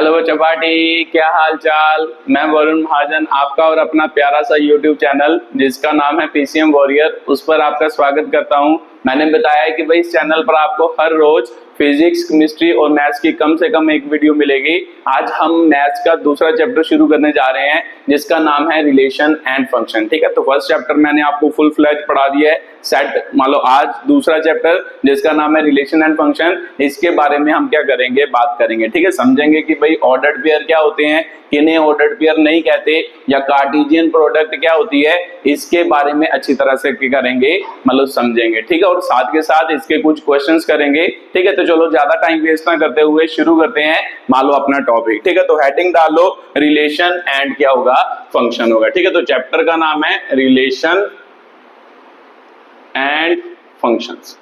Hello chapati, क्या हाल चाल। मैं वरुण महाजन, आपका और अपना प्यारा सा यूट्यूब चैनल जिसका नाम है पीसीएम वॉरियर, उस पर आपका स्वागत करता हूं। मैंने बताया है कि भाई इस चैनल पर आपको हर रोज फिजिक्स, केमिस्ट्री और मैथ्स की कम से कम एक वीडियो मिलेगी। आज हम मैथ्स का दूसरा चैप्टर शुरू करने जा रहे हैं जिसका नाम है रिलेशन एंड फंक्शन। ठीक है, तो फर्स्ट चैप्टर मैंने आपको फुल फ्लैज पढ़ा दिया है सेट। मान लो आज दूसरा चैप्टर जिसका नाम है रिलेशन एंड फंक्शन, इसके बारे में हम क्या करेंगे, बात करेंगे। ठीक है, समझेंगे कि भाई ऑर्डर्ड पेयर क्या होते हैं, किन्हें ऑर्डर्ड पेयर नहीं कहते, या कार्टेशियन प्रोडक्ट क्या होती है, इसके बारे में अच्छी तरह से करेंगे, मतलब समझेंगे। ठीक है, और साथ के साथ इसके कुछ क्वेश्चंस करेंगे। ठीक है, तो चलो ज्यादा टाइम वेस्ट ना करते हुए शुरू करते हैं, मान लो अपना टॉपिक। ठीक है, तो हेडिंग डाल लो रिलेशन एंड क्या होगा, फंक्शन होगा। ठीक है, तो चैप्टर का नाम है रिलेशन एंड फंक्शंस।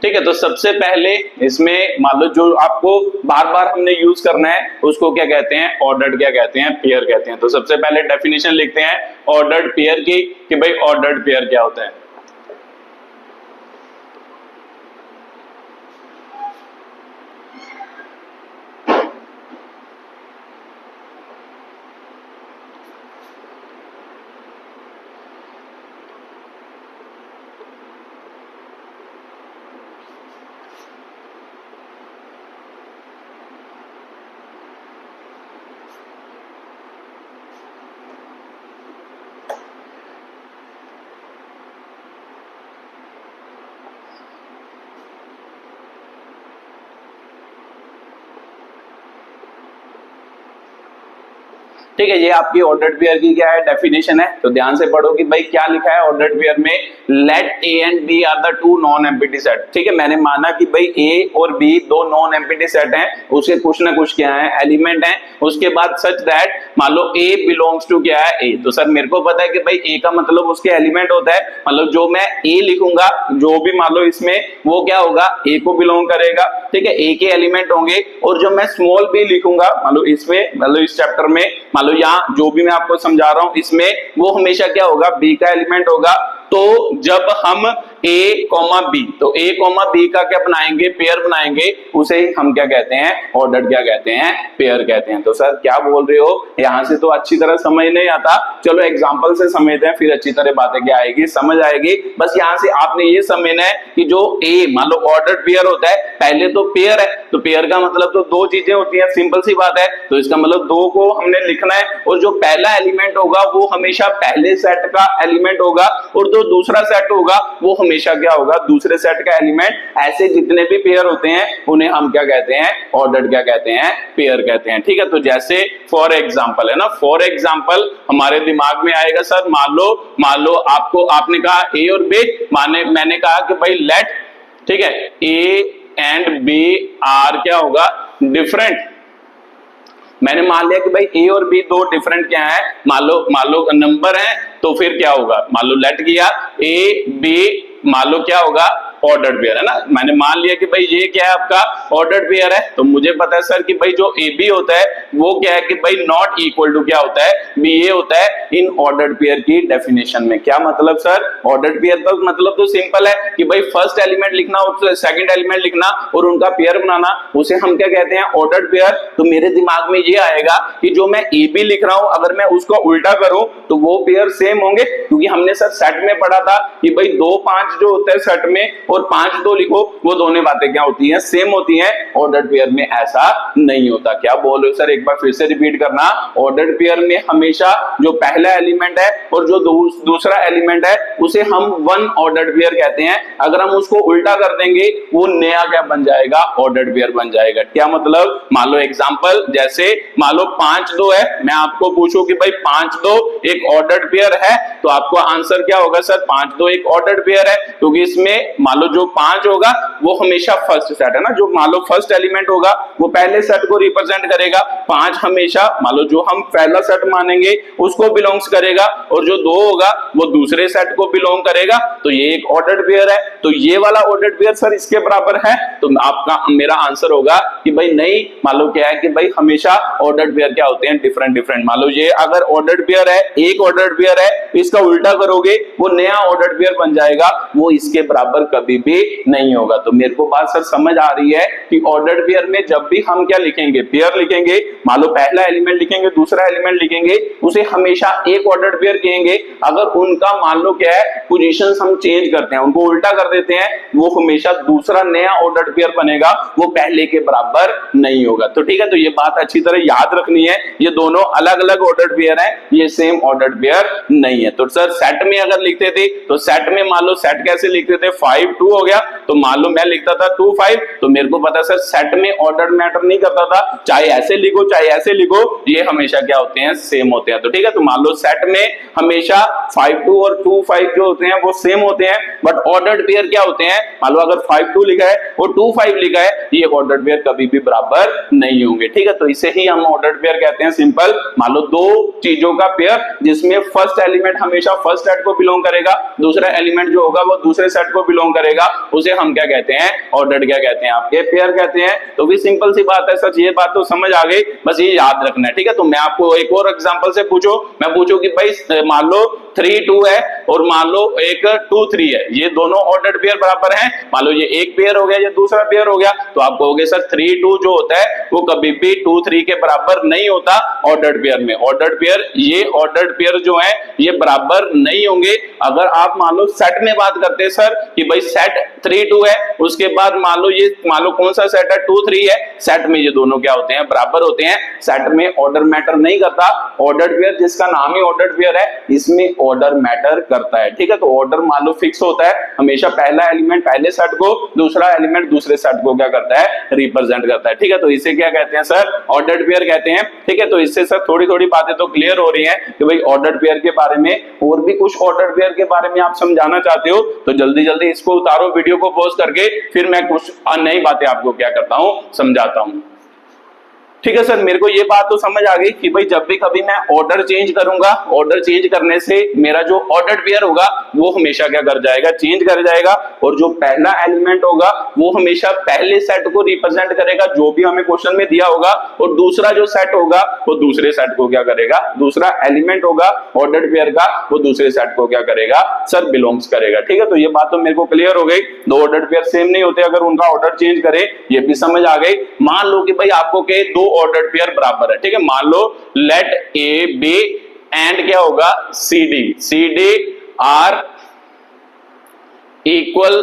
ठीक है, तो सबसे पहले इसमें मान लो जो आपको बार बार हमने यूज करना है उसको क्या कहते हैं, ऑर्डर्ड क्या कहते हैं, पेयर कहते हैं। तो सबसे पहले डेफिनेशन लिखते हैं ऑर्डर्ड पेयर की कि भाई ऑर्डर्ड पेयर क्या होता है। ठीक है, ये आपकी ऑर्डर्ड पेयर की क्या है, डेफिनेशन है। तो ध्यान से पढ़ो कि भाई क्या लिखा है ऑर्डर्ड पेयर में, let A and B are the two non empty set. ठीक है, मैंने माना कि भाई ए और बी दो नॉन एम्प्टी सेट हैं, उसके कुछ ना कुछ क्या है, एलिमेंट हैं। उसके बाद सच दैट मान लो ए बिलोंग्स टू क्या है, ए। तो सर मेरे को पता है कि भाई ए का मतलब उसके एलिमेंट होता है, मतलब जो मैं ए लिखूंगा जो भी मान लो इसमें, वो क्या होगा, ए को बिलोंग करेगा। ठीक है, ए के एलिमेंट होंगे। और जो मैं स्मॉल बी लिखूंगा मान लो इसमें, मतलब इस चैप्टर में मान लो यहाँ जो भी मैं आपको समझा रहा हूं इसमें, वो हमेशा क्या होगा, बी का एलिमेंट होगा। तो जब हम ए कॉमा बी, तो ए कॉमा बी का क्या बनाएंगे, पेयर बनाएंगे, उसे ही हम क्या कहते हैं, ऑर्डर्ड क्या कहते हैं, पेयर कहते हैं। तो सर क्या बोल रहे हो, यहां से तो अच्छी तरह समझ नहीं आता। चलो एग्जांपल से समझते हैं, फिर अच्छी तरह बातें क्या आएगी, समझ आएगी। बस यहां से आपने ये समझना है कि जो ए मान लो ऑर्डर्ड पेयर होता है, पहले तो पेयर है, तो पेयर का मतलब तो दो चीजें होती है, सिंपल सी बात है। तो इसका मतलब दो को हमने लिखना है, और जो पहला एलिमेंट होगा वो हमेशा पहले सेट का एलिमेंट होगा, और जो दूसरा सेट होगा वो हमेशा क्या होगा, दूसरे सेट का एलिमेंट। ऐसे जितने भी पेयर होते हैं उन्हें हम क्या कहते हैं, ऑर्डर्ड क्या कहते हैं, पेयर कहते हैं। ठीक है, तो जैसे फॉर एग्जांपल है ना, फॉर एग्जांपल हमारे दिमाग में आएगा सर, मान लो आपने कहा ए और बी, मैंने कहा कि भाई लेट, ठीक है, ए एंड बी आर क्या होगा, डिफरेंट। मैंने मान लिया कि भाई ए और बी दो डिफरेंट क्या है, मान लो नंबर है, तो फिर क्या होगा, मान लो लेट किया ए बी, मान लो क्या होगा, ऑर्डर्ड पेयर है ना। मैंने मान लिया कि भाई ये क्या है, आपका ऑर्डर्ड पेयर है। तो मुझे पता है सर कि भाई जो ए बी होता है वो क्या है कि भाई नॉट इक्वल टू क्या होता है, बी ए होता है इन ऑर्डर्ड पेयर की डेफिनेशन में। क्या मतलब सर, ऑर्डर्ड पेयर का मतलब तो सिंपल है कि भाई फर्स्ट एलिमेंट लिखना और सेकंड एलिमेंट लिखना और उनका पेयर बनाना, उसे हम क्या कहते हैं, ऑर्डर्ड पेयर। तो मेरे दिमाग में ये आएगा कि जो मैं ए बी लिख रहा हूं, अगर मैं उसको उल्टा करूं तो वो पेयर सेम होंगे, क्योंकि हमने सर सेट में पढ़ा था कि भाई 2 5 जो होता है सेट में, और 5 2 लिखो, वो दोनों बातें क्या होती हैं, सेम होती हैं। ऑर्डर्ड पेयर में ऐसा नहीं होता। क्या बोल रहे हो सर, एक बार फिर से रिपीट करना। ऑर्डर्ड पेयर में हमेशा जो पहला एलिमेंट है और जो दूसरा एलिमेंट है उसे हम वन ऑर्डर्ड पेयर कहते हैं। अगर हम उसको उल्टा कर देंगे वो नया क्या बन जाएगा, ऑर्डर्ड पेयर बन जाएगा। क्या मतलब, मान लो एग्जांपल, जैसे मान लो 5 2 है, मैं आपको पूछूं कि भाई 5 2 एक ऑर्डर्ड पेयर है, तो आपको आंसर क्या होगा सर, 5 2 एक ऑर्डर्ड पेयर है, क्योंकि इसमें मान लो जो 5 होगा वो हमेशा फर्स्ट सेट है ना, जो मान लो फर्स्ट एलिमेंट होगा वो पहले सेट को रिप्रेजेंट करेगा। 5 हमेशा मान लो जो हम पहला सेट मानेंगे उसको बिलोंग्स करेगा, और जो 2 होगा वो दूसरे सेट को बिलोंग करेगा। तो ये एक ऑर्डर्ड पेयर है। तो ये वाला ऑर्डर्ड पेयर सर इसके बराबर है, तो आपका मेरा आंसर होगा कि भाई नहीं, मान लो क्या है कि भाई हमेशा ऑर्डर्ड पेयर क्या होते हैं, डिफरेंट डिफरेंट। मान लो ये अगर ऑर्डर्ड पेयर है, एक ऑर्डर्ड पेयर है, इसका उल्टा करोगे वो नया ऑर्डर्ड पेयर बन जाएगा, वो इसके बराबर कभी कभी भी नहीं होगा। तो मेरे को बात सर समझ आ रही है कि ऑर्डर्ड पेयर में जब भी हम क्या लिखेंगे, पेयर लिखेंगे, मान लो पहला एलिमेंट लिखेंगे, दूसरा एलिमेंट लिखेंगे, उसे हमेशा एक ऑर्डर्ड पेयर कहेंगे। अगर उनका मान लो क्या है पोजीशंस हम चेंज करते हैं, उनको उल्टा कर देते हैं, वो हमेशा दूसरा नया ऑर्डर्ड पेयर बनेगा, वो पहले के बराबर नहीं होगा। तो ठीक है, तो ये बात अच्छी तरह याद रखनी है, ये दोनों अलग अलग ऑर्डर्ड पेयर है, ये सेम ऑर्डर्ड पेयर नहीं है। तो सर सेट में अगर लिखते थे तो सेट में मान लो सेट कैसे लिखते थे, 5 2 हो गया, तो मान लो मैं लिखता था 2 5, तो मेरे को पता सर सेट में ऑर्डर मैटर नहीं करता था, चाहे ऐसे लिखो चाहे ऐसे लिखो, ये हमेशा क्या होते हैं, सेम होते हैं। तो ठीक है, तो मान लो सेट में हमेशा 5 2 और 2 5 जो होते हैं वो सेम होते हैं, बट ऑर्डर्ड पेयर क्या होते हैं, मान लो अगर 5 2 लिखा है और 2 5 लिखा है, ये ऑर्डर्ड पेयर कभी भी बराबर नहीं होंगे। ठीक है, तो इसे ही हम ऑर्डर्ड पेयर कहते हैं, सिंपल। मान लो दो चीजों का पेयर जिसमें फर्स्ट एलिमेंट हमेशा फर्स्ट सेट को बिलोंग करेगा, दूसरा एलिमेंट जो होगा वो दूसरे सेट को बिलोंग करेगा, उसे हम क्या कहते हैं, ऑर्डर्ड क्या कहते हैं, आपके पेयर कहते हैं। तो भी सिंपल सी बात है सच, ये बात तो समझ आ गई, बस ये याद रखना है। ठीक है, तो मैं आपको एक और एग्जांपल से पूछो, मैं पूछूं कि भाई मान लो 3 2 है और मान लो एक 2 3 है, ये दोनों ऑर्डर्ड पेयर बराबर हैं, मान लो ये एक पेयर हो गया, ये दूसरा पेयर हो गया, तो आप कहोगे सर 3 2 जो होता है वो कभी भी 2 3 के बराबर नहीं होता ऑर्डर्ड पेयर में। ऑर्डर्ड पेयर, ये ऑर्डर्ड पेयर जो है ये बराबर नहीं होंगे। अगर आप मान लो सेट में बात करते हैं सर कि भाई सेट 3 2 है, उसके बाद मान लो ये मान लो कौन सा सेट है, 2 3 है, सेट में ये दोनों क्या होते हैं, बराबर होते हैं। सेट में ऑर्डर मैटर नहीं करता, ऑर्डर्ड पेयर जिसका नाम ही ऑर्डर्ड पेयर है, इसमें ऑर्डर मैटर करता है। ठीक है, तो ऑर्डर मान लो फिक्स होता है, हमेशा पहला एलिमेंट पहले सेट को, दूसरा एलिमेंट दूसरे सेट को क्या करता है, रिप्रेजेंट करता है। ठीक है, तो इसे क्या कहते हैं सर, ऑर्डर्ड पेयर कहते हैं। ठीक है, तो इससे सर थोड़ी थोड़ी बातें तो क्लियर हो रही हैं कि भाई ऑर्डर्ड पेयर के बारे में और भी कुछ ऑर्डर्ड पेयर के बारे में आप समझाना चाहते हो तो जल्दी जल्दी इसको उतारो, वीडियो को पॉज करके, फिर मैं कुछ नई बातें आपको क्या करता हूं, समझाता हूं। ठीक है सर, मेरे को ये बात तो समझ आ गई कि भाई जब भी कभी मैं ऑर्डर चेंज करूंगा, ऑर्डर चेंज करने से मेरा जो ऑर्डर्ड पेयर होगा वो हमेशा क्या कर जाएगा, चेंज कर जाएगा, और जो पहला एलिमेंट होगा वो हमेशा पहले सेट को रिप्रेजेंट करेगा जो भी हमें क्वेश्चन में दिया होगा, और दूसरा जो सेट होगा वो दूसरे सेट को क्या करेगा, दूसरा एलिमेंट होगा ऑर्डर्ड पेयर का वो दूसरे सेट को क्या करेगा सर, बिलोंग्स करेगा। ठीक है, तो ये बात तो मेरे को क्लियर हो गई, दो ऑर्डर्ड पेयर सेम नहीं होते अगर उनका ऑर्डर चेंज करे, ये भी समझ आ गई। मान लो कि भाई आपको के दो ऑर्डर्ड पेयर बराबर है, ठीक है, मान लो लेट ए बी एंड क्या होगा, सी डी आर इक्वल,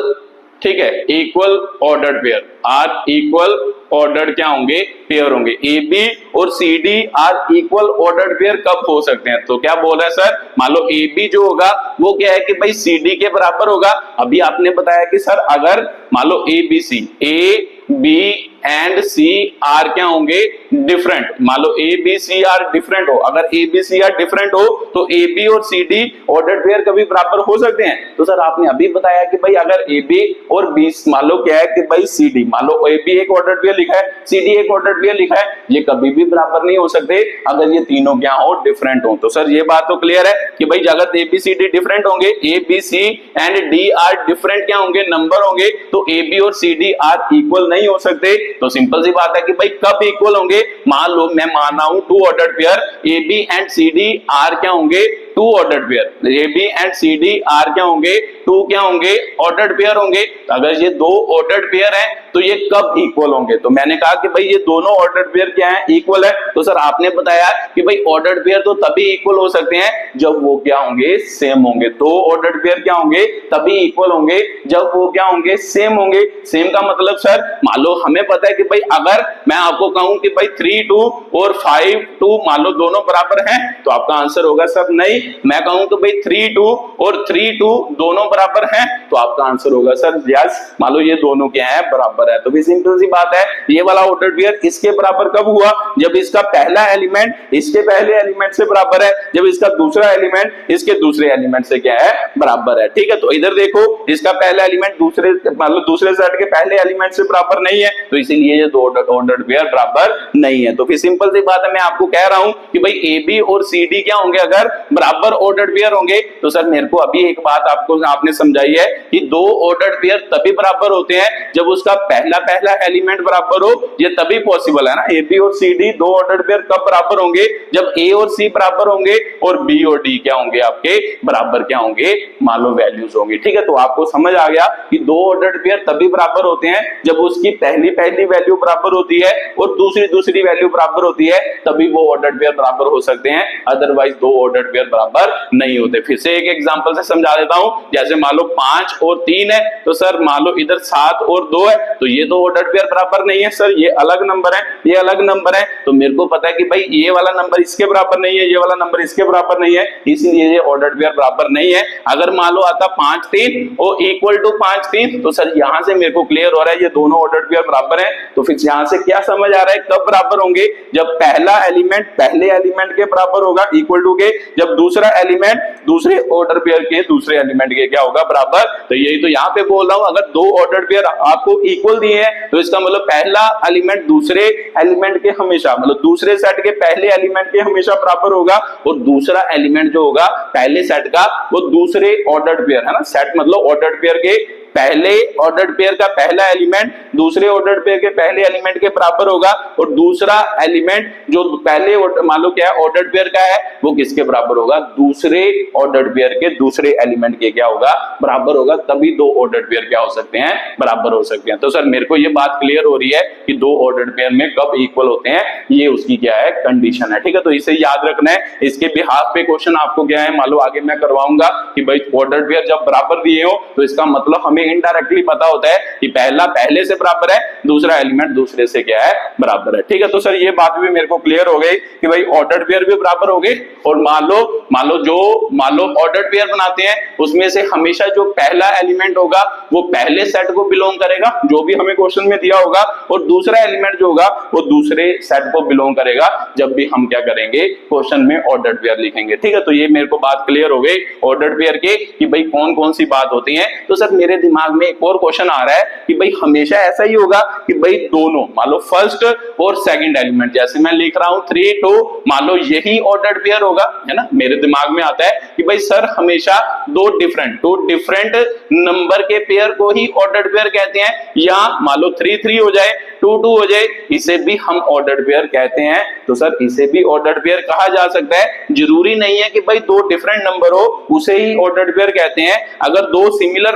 ठीक है, equal ordered pair, are equal ordered क्या होंगे, पेयर होंगे। ए बी और C D are equal ordered pair कब हो सकते हैं, तो क्या बोल रहे हैं सर, मान लो ए बी जो होगा वो क्या है कि भाई सी डी के बराबर होगा। अभी आपने बताया कि सर अगर मान लो A B C, A B and C are क्या होंगे, डिफरेंट, मान लो A B C are different हो, अगर A B C are different हो तो ए बी और सी डी ऑर्डर्ड पेयर कभी बराबर हो सकते हैं। तो सर आपने अभी बताया कि भाई अगर ए बी और बी मान लो क्या है कि भाई सी डी, मान लो ए बी एक ऑर्डर्ड पेयर लिखा है, सी डी एक ऑर्डर्ड पेयर लिखा है, ये कभी भी बराबर नहीं हो सकते अगर ये तीनों क्या हो, डिफरेंट हो। तो सर ये बात तो क्लियर है कि भाई अगर A B C D different होंगे, A B C and D are different क्या होंगे, नंबर होंगे, तो ए बी और सी डी आर इक्वल नहीं हो सकते। तो सिंपल सी बात है कि भाई कब इक्वल होंगे, मान लो मैं माना हूं two ordered pair, A B and C D are क्या होंगे, two ordered pair, A B and C D are क्या होंगे, टू क्या होंगे, ऑर्डर्ड पेयर होंगे। तो अगर ये दो ऑर्डर्ड पेयर हैं तो ये कब इक्वल होंगे, तो मैंने कहा कि भाई ये दोनों ऑर्डर्ड पेयर क्या है, इक्वल है। तो सर आपने बताया कि भाई ऑर्डर्ड पेयर तो तभी इक्वल हो सकते हैं जब वो क्या होंगे, सेम होंगे। दो ऑर्डर्ड पेयर क्या होंगे, तभी इक्वल होंगे जब वो क्या होंगे, सेम होंगे। सेम का मतलब सर मान लो हमें पता है कि भाई अगर मैं आपको कहूं कि भाई 3 2 और 5 2 मान लो दोनों बराबर हैं, तो आपका आंसर होगा सर नहीं। मैं कहूं कि भाई 3 2 और 3 2 दोनों बराबर हैं, तो आपका आंसर होगा सर यस, मान लो ये दोनों क्या है, बराबर है। तो भी सिंपल सी बात है, ये वाला ऑर्डर्ड पेयर इसके बराबर कब हुआ, जब इसका पहला एलिमेंट इसके पहले एलिमेंट से बराबर है, जब इसका दूसरा एलिमेंट इसके दूसरे एलिमेंट से क्या है, बराबर है। ठीक है, तो इधर देखो इसका पहला एलिमेंट दूसरे मान लो दूसरे सेट के पहले एलिमेंट से बराबर नहीं है, तो इसीलिए ये दो ऑर्डर्ड पेयर बराबर नहीं है। तो फिर सिंपल सी बात है, मैं आपको कह रहा हूं कि भाई ए बी और सी डी क्या होंगे अगर बराबर बराबर ऑर्डर्ड पेयर होंगे। तो सर मेरे को अभी एक बात आपने समझाई है कि दो ऑर्डर्ड पेयर तभी बराबर होते हैं जब उसका पहला पहला एलिमेंट बराबर हो। ये तभी पॉसिबल है ना, ए बी और सी डी दो ऑर्डर्ड पेयर कब बराबर होंगे, जब ए और सी बराबर होंगे और बी और डी क्या होंगे, आपके बराबर क्या होंगे, मान लो वैल्यूज होंगी। ठीक है, तो आपको समझ आ गया कि दो ऑर्डर्ड पेयर तभी बराबर होते हैं जब उसकी पहली पहली वैल्यू बराबर होती है और दूसरी दूसरी वैल्यू बराबर होती है, तभी वो ऑर्डर्ड पेयर बराबर हो सकते हैं, अदरवाइज दो ऑर्डर्ड पेयर बराबर नहीं होते। फिर से एक एग्जांपल से समझा देता हूं, जैसे मान लो 5 और 3 है, तो सर मान लो इधर 7 और 2 है, तो ये दो ऑर्डर्ड पेयर बराबर नहीं है सर, ये अलग नंबर है, ये अलग नंबर है। तो मेरे को पता है कि भाई ये वाला नंबर इसके बराबर नहीं है, ये वाला नंबर इसके बराबर नहीं है, इसलिए ये ऑर्डर्ड पेयर बराबर नहीं है। अगर मान लो आता 5 3 और इक्वल टू 5 3, तो सर यहां से मेरे को क्लियर हो रहा है ये दोनों ऑर्डर्ड पेयर बराबर है। तो फिर यहां से क्या समझ आ रहा है कब बराबर होंगे, जब पहला एलिमेंट पहले एलिमेंट के बराबर होगा, इक्वल टू के, जब दूसरा एलिमेंट दूसरे ऑर्डर पेयर के दूसरे एलिमेंट के क्या होगा, बराबर। तो यही तो यहां पे बोल रहा हूं, अगर दो ऑर्डर पेयर आपको इक्वल दिए हैं तो इसका मतलब पहला एलिमेंट दूसरे एलिमेंट के हमेशा, मतलब दूसरे सेट के पहले एलिमेंट के हमेशा बराबर होगा, और दूसरा एलिमेंट जो होगा पहले सेट का वो दूसरे ऑर्डर्ड पेयर, है ना, सेट मतलब ऑर्डर्ड पेयर के पहले ऑर्डर्ड पेयर का पहला एलिमेंट दूसरे ऑर्डर्ड पेयर के पहले एलिमेंट के बराबर होगा, और दूसरा एलिमेंट जो पहले मान लो क्या है ऑर्डर्ड पेयर का है, वो किसके बराबर होगा, दूसरे ऑर्डर्ड पेयर के दूसरे एलिमेंट के क्या होगा, बराबर होगा। तभी दो ऑर्डर्ड पेयर क्या हो सकते हैं, बराबर हो सकते हैं। तो सर मेरे को ये बात क्लियर हो रही है कि दो ऑर्डर्ड पेयर में कब इक्वल होते हैं, ये उसकी क्या है, कंडीशन है। ठीक है, तो इसे याद रखना है। इसके बिहाफ पे क्वेश्चन आपको क्या है, मान लो आगे मैं करवाऊंगा कि भाई ऑर्डर्ड पेयर जब बराबर दिए हो तो इसका मतलब हमें इनडायरेक्टली पता होता है कि पहला पहले से बराबर है, दूसरा एलिमेंट दूसरे से क्या है, बराबर है। ठीक है, तो सर ये बात भी मेरे को क्लियर हो गई कि भाई ऑर्डर्ड पेयर भी बराबर हो गए, और मान लो ऑर्डर्ड पेयर बनाते हैं उसमें से हमेशा जो पहला एलिमेंट होगा वो पहले सेट को बिलोंग करेगा, जो भी हमें क्वेश्चन में दिया होगा, और दूसरा एलिमेंट जो होगा वो दूसरे सेट को बिलोंग करेगा जब भी हम क्या करेंगे, क्वेश्चन में ऑर्डर्ड पेयर लिखेंगे। ठीक है, तो ये मेरे को बात क्लियर हो गई ऑर्डर्ड पेयर के कि भाई कौन कौन सी बात होती है। तो सर मेरे दिमाग में एक और क्वेश्चन आ रहा है कि भाई हमेशा ऐसा ही होगा कि भाई दोनों मान लो फर्स्ट और सेकंड एलिमेंट, जैसे मैं लिख रहा हूं 3 2, मान लो यही ऑर्डर्ड पेयर होगा, है ना। मेरे दिमाग में आता है कि भाई सर हमेशा दो डिफरेंट नंबर के पेयर को ही ऑर्डर्ड पेयर कहते हैं, या मान लो 3 3 हो जाए, 2 2 हो जाए, इसे भी हम ऑर्डर्ड पेयर कहते हैं। तो सर इसे भी ऑर्डर्ड पेयर कहा जा सकता है। जरूरी नहीं है कि भाई दो डिफरेंट नंबर हो उसे ही ऑर्डर्ड पेयर कहते हैं, अगर दो सिमिलर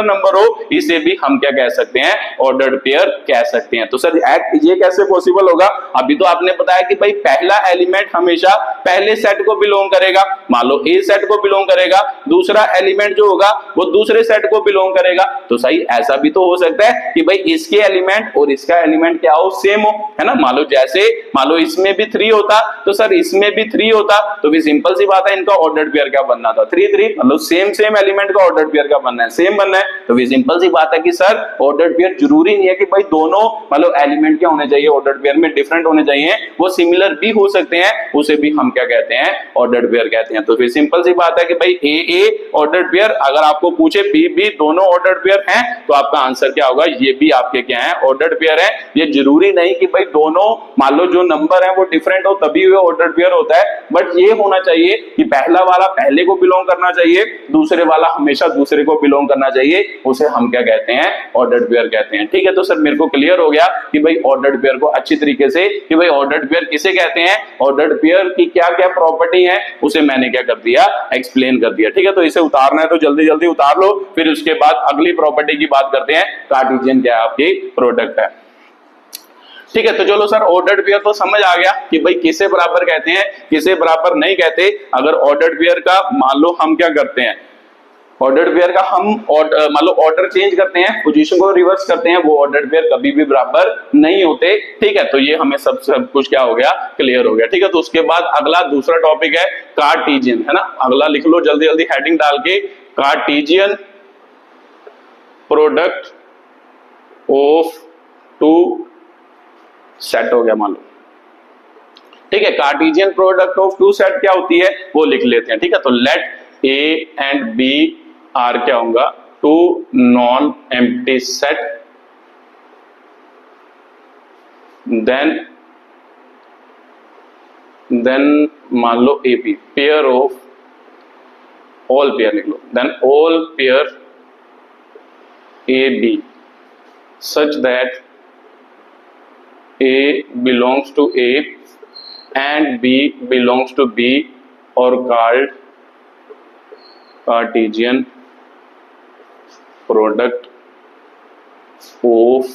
नंबर हो इसे भी हम क्या कह सकते हैं, ऑर्डर्ड पेयर कह सकते हैं। तो सर ये कैसे पॉसिबल होगा, अभी तो आपने बताया कि भाई पहला एलिमेंट हमेशा पहले सेट को बिलोंग करेगा, मान लो ए सेट को बिलोंग करेगा, दूसरा एलिमेंट जो होगा वो दूसरे सेट को बिलोंग करेगा। तो सही ऐसा भी तो हो सकता है कि भाई इसके एलिमेंट और इसका एलिमेंट क्या हो, सेम हो, है ना। मान लो इसमें भी 3 होता तो सर इसमें भी 3 होता, तो भी सिंपल सी बात है इनका ऑर्डर्ड पेयर क्या बनना था, 3 3, मतलब सेम एलिमेंट का ऑर्डर्ड पेयर क्या बनना है, सेम बनना है। तो भी सिंपल सी बात है कि सर ऑर्डर्ड पेयर जरूरी नहीं है कि भाई दोनों मतलब एलिमेंट क्या होने चाहिए, ऑर्डर्ड पेयर में डिफरेंट होने चाहिए, वो सिमिलर भी हो सकते हैं, उसे भी हम क्या कहते हैं, ऑर्डर्ड पेयर कहते हैं। तो फिर सिंपल सी बात है कि भाई ए ऑर्डर्ड पेयर, अगर आपको पूछे बी दोनों ऑर्डर्ड पेयर हैं तो आपका आंसर क्या होगा, ये भी आपके क्या है, ऑर्डर्ड पेयर है। ये जरूरी नहीं कि भाई दोनों मान लो जो नंबर है वो डिफरेंट हो तभी वो ऑर्डर्ड पेयर होता है, बट ये होना चाहिए कि पहला वाला पहले को बिलोंग करना चाहिए, दूसरे वाला हमेशा दूसरे को बिलोंग करना चाहिए, उसे हम क्या कहते हैं, ऑर्डर्ड पेयर कहते हैं। ठीक है, तो सर मेरे को क्लियर हो गया कि भाई ऑर्डर्ड पेयर को अच्छी तरीके से कि भाई ऑर्डर्ड पेयर किसे कहते हैं, ऑर्डर्ड पेयर की क्या क्या प्रॉपर्टी है उसे मैंने क्या कर दिया, एक्सप्लेन कर दिया। ठीक है, तो इसे उतारना है तो जल्दी जल्दी उतार लो, फिर उसके बाद अगली प्रॉपर्टी की बात करते हैं, कार्टेशियन क्या है, आपकी प्रोडक्ट है। ठीक है, तो चलो सर ऑर्डर्ड पेयर तो समझ आ गया कि भाई किसे बराबर कहते हैं किसे बराबर नहीं कहते। अगर ऑर्डर्ड पेयर का मान लो हम क्या करते हैं, ऑर्डर्ड पेयर का हम मान लो ऑर्डर चेंज करते हैं, पोजीशन को रिवर्स करते हैं, वो ऑर्डर्ड पेयर कभी भी बराबर नहीं होते। ठीक है, तो ये हमें सब कुछ क्या हो गया, क्लियर हो गया। ठीक है, तो उसके बाद अगला दूसरा टॉपिक है कार्टेशियन, है ना। अगला लिख लो जल्दी जल्दी हेडिंग डाल के, Cartesian product of two set हो गया मान लो। ठीक है, Cartesian product of two set क्या होती है वो लिख लेते हैं। ठीक है, तो let A and B are क्या होगा, two non empty set, then then मान लो A B, pair of, all pair लिख लो, then all pair A B such that A belongs to A and B belongs to B or called Cartesian product of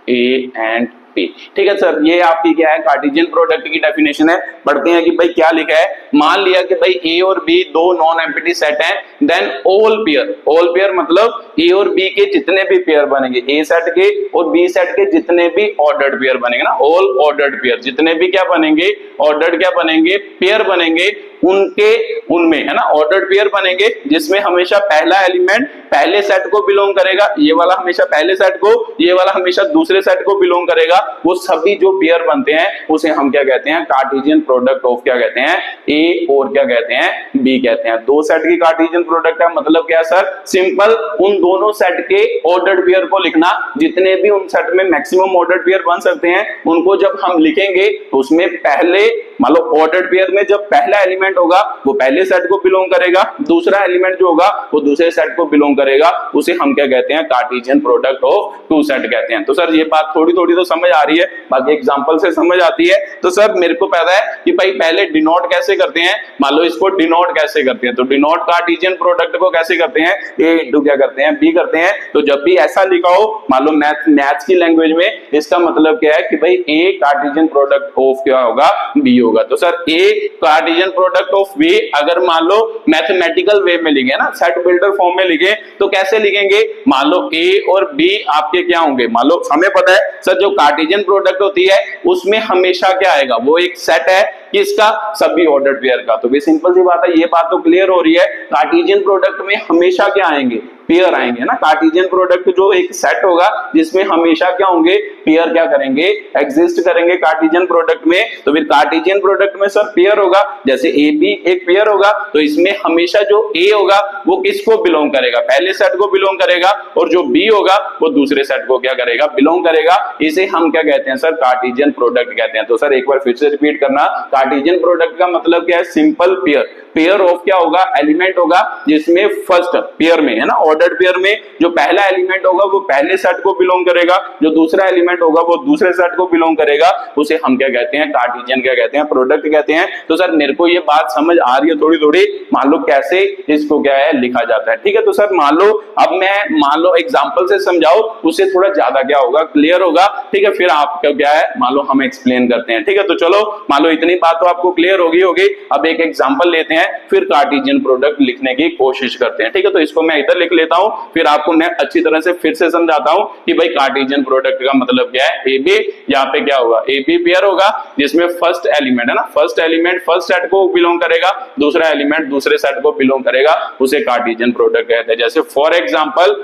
A and B। ठीक है sir, ये आपकी क्या है, Cartesian product की definition है। पढ़ते हैं कि भाई क्या लिखा है। मान लिया कि भाई ए और बी दो नॉन एम्प्टी सेट हैं, then all pair, all pair मतलब ए और बी के जितने भी पेयर बनेंगे, ए सेट के और बी सेट के जितने भी ऑर्डर्ड पेयर बनेंगे ना, ऑल ऑर्डर्ड पेयर, जितने भी क्या बनेंगे, ऑर्डर्ड क्या बनेंगे, पेयर बनेंगे, उनके उनमें है ना ऑर्डर्ड पेयर बनेंगे, जिसमें हमेशा पहला एलिमेंट पहले सेट को बिलोंग करेगा, ये वाला हमेशा पहले सेट को, ये वाला हमेशा दूसरे सेट को बिलोंग करेगा। वो सभी जो पेयर बनते हैं उसे हम क्या कहते हैं, कार्टेशियन प्रोडक्ट ऑफ क्या कहते हैं, ए और क्या कहते हैं, बी कहते हैं। दो सेट की कार्टेशियन प्रोडक्ट है, मतलब क्या सर, सिंपल उन दोनों सेट के ऑर्डर्ड पेयर को लिखना, जितने भी उन सेट में मैक्सिमम ऑर्डर्ड पेयर बन सकते हैं उनको जब हम लिखेंगे तो उसमें पहले मान लो ऑर्डर्ड पेयर में जब पहला एलिमेंट होगा वो पहले सेट को बिलोंग करेगा, दूसरा एलिमेंट जो होगा वो दूसरे सेट को बिलोंग करेगा, उसे हम क्या कहते हैं, Cartesian product of two set कहते हैं। तो सर ये बात थोड़ी थोड़ी तो समझ आ रही है, बाकी एग्जांपल से समझ आती है। तो सर मेरे को पता है कि भाई पहले डिनोट कैसे करते हैं, मान लो इसको डिनोट कैसे करते हैं, तो डिनोट कार्टेशियन प्रोडक्ट को कैसे करते हैं, ए इंटू क्या करते हैं, बी करते हैं। तो जब भी ऐसा लिखा हो मान लो मैथ्स की लैंग्वेज में, इसका मतलब क्या है कि भाई ए कार्टेशियन प्रोडक्ट ऑफ क्या होगा, बी होगा। तो sir A Cartesian product of B अगर मान लो मैथमेटिकल वे में लिखे ना, सेट बिल्डर फॉर्म में लिखे तो कैसे लिखेंगे, मान लो ए और बी आपके क्या होंगे, मान लो हमें पता है सर जो कार्टेशियन प्रोडक्ट होती है उसमें हमेशा क्या आएगा, वो एक सेट है किसका, सभी ऑर्डर्ड पेयर का। तो भी सिंपल सी बात है, ये बात तो क्लियर हो रही है, कार्टेशियन प्रोडक्ट में हमेशा क्या आएंगे, पेयर आएंगे ना। कार्टेशियन प्रोडक्ट जो एक सेट होगा जिसमें हमेशा क्या होंगे, पेयर क्या करेंगे, एग्जिस्ट करेंगे कार्टेशियन प्रोडक्ट में। तो फिर कार्टेशियन प्रोडक्ट में सर पेयर होगा, जैसे ए बी एक पेयर होगा, तो इसमें हमेशा जो ए होगा वो किसको बिलोंग करेगा, पहले सेट को बिलोंग करेगा, और जो बी होगा वो दूसरे सेट को क्या करेगा, बिलोंग करेगा। इसे हम क्या कहते हैं सर, कार्टेशियन प्रोडक्ट कहते हैं। तो सर एक बार फिर से रिपीट करना, कार्टेशियन प्रोडक्ट का मतलब क्या है, सिंपल पेयर, पेयर ऑफ क्या होगा, एलिमेंट होगा, जिसमें फर्स्ट पेयर में है ना, ऑर्डर्ड पेयर में जो पहला एलिमेंट होगा वो पहले सेट को बिलोंग करेगा, जो दूसरा एलिमेंट होगा वो दूसरे सेट को बिलोंग करेगा, उसे हम क्या कहते हैं, कार्टेशियन क्या कहते हैं, प्रोडक्ट कहते हैं। तो सर मेरे को ये बात समझ आ रही है थोड़ी थोड़ी, मान लो कैसे इसको क्या है लिखा जाता है। ठीक है, तो सर मान लो अब मैं मान लो एग्जांपल से समझाओ, उससे थोड़ा ज्यादा क्या होगा, क्लियर होगा। ठीक है, फिर आपका क्या है, मान लो हम एक्सप्लेन करते हैं। ठीक है, तो चलो मान लो इतनी बात तो आपको क्लियर होगी। अब एक एग्जांपल लेते हैं, फिर कार्टेशियन प्रोडक्ट लिखने की कोशिश करते हैं। ठीक है, तो इसको मैं इधर लिख लेता हूं, फिर आपको मैं अच्छी तरह से फिर से समझाता हूं कि भाई कार्टेशियन प्रोडक्ट का मतलब क्या है। ए बी, यहाँ पे क्या होगा, ए बी पेयर होगा जिसमें फर्स्ट एलिमेंट है ना, फर्स्ट एलिमेंट फर्स्ट सेट को बिलोंग करेगा, दूसरा एलिमेंट दूसरे सेट को बिलोंग करेगा, उसे कार्टेशियन प्रोडक्ट कहते हैं। जैसे फॉर एग्जांपल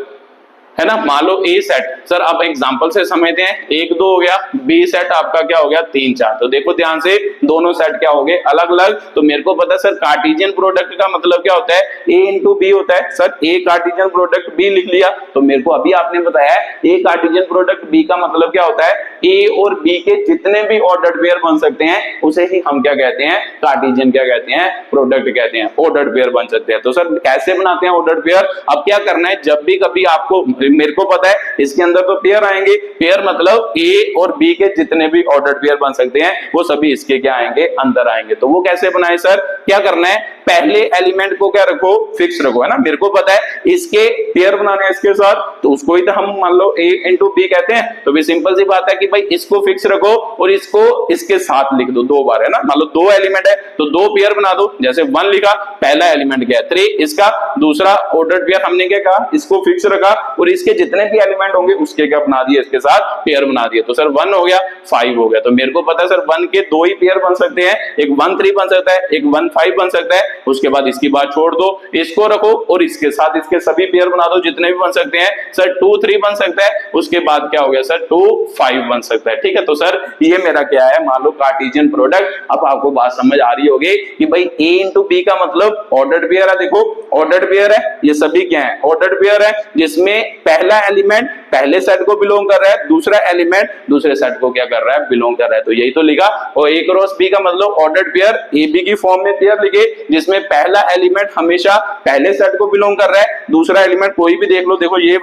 है ना, मान लो ए सेट, सर आप एग्जांपल से समझते हैं, 1 2 हो गया, बी सेट आपका क्या हो गया, 3 4। तो देखो ध्यान से, दोनों सेट क्या हो गए, अलग अलग। तो मेरे को पता है सर कार्टेशियन प्रोडक्ट का मतलब क्या होता है, ए इंटू बी होता है। Sir A Cartesian product B लिख लिया, तो मेरे को अभी आपने बताया ए कार्टेशियन प्रोडक्ट बी का मतलब क्या होता है, ए और बी के जितने भी ऑर्डर्ड पेयर बन सकते हैं उसे ही हम क्या कहते हैं, कार्टेशियन क्या कहते हैं, प्रोडक्ट कहते हैं। ऑर्डर्ड पेयर बन सकते हैं। तो सर कैसे बनाते हैं ऑर्डर्ड पेयर, अब क्या करना है, जब भी कभी आपको, मेरे को पता है इसके अंदर तो पेयर आएंगे, पेयर मतलब ए और बी के जितने भी ऑर्डर्ड पेयर बन सकते हैं वो सभी इसके क्या आएंगे, अंदर आएंगे। तो वो कैसे बनाए सर, क्या करना है, पहले एलिमेंट को क्या रखो, फिक्स रखो, है ना। मेरे को पता है इसके पेयर बनाने हैं इसके साथ, तो उसको ही तो हम मान लो ए इंटू बी कहते हैं। तो भी सिंपल सी बात है कि भाई इसको फिक्स रखो और इसको इसके साथ लिख दो 2 बार, है ना। मान लो 2 एलिमेंट है तो 2 पेयर बना दो, जैसे 1 लिखा, पहला एलिमेंट क्या है 3, इसका दूसरा ऑर्डर्ड पेयर हमने क्या कहा, इसको फिक्स रखा, और इसके जितने भी एलिमेंट होंगे उसके क्या बना दिए, इसके साथ पेयर बना दिए। तो सर 1 हो गया, 5 हो गया। तो मेरे को पता है सर 1 के 2 ही पेयर बन सकते हैं, एक 1 3 बन सकता है, एक 1 5 बन सकता है। उसके बाद इसकी बात छोड़ दो, इसको रखो और इसके साथ इसके सभी पेयर बना दो जितने भी बन सकते हैं। सर 2 3 बन सकता है, उसके बाद क्या हो गया सर 2 5 बन सकता है। ठीक है, तो सर ये मेरा क्या है, मान लो कार्टेशियन प्रोडक्ट। अब आपको बात समझ आ रही होगी कि भाई ए इंटू बी का मतलब ऑर्डर्ड पेयर है। देखो ऑर्डर्ड पेयर है, ये सभी क्या है, ऑर्डर्ड पेयर है, जिसमें पहला एलिमेंट पहले सेट को बिलोंग कर रहा है, दूसरा एलिमेंट दूसरे सेट को क्या कर रहा है, बिलोंग कर रहा है। तो यही तो लिखा। और ए क्रॉस बी का मतलब ऑर्डर्ड पेयर ए बी की फॉर्म में पेयर लिखे जिसमें पहला एलिमेंट हमेशा पहले सेट को बिलोंग कर रहा है, दूसरा एलिमेंट कोई भी देख लो, देखो ये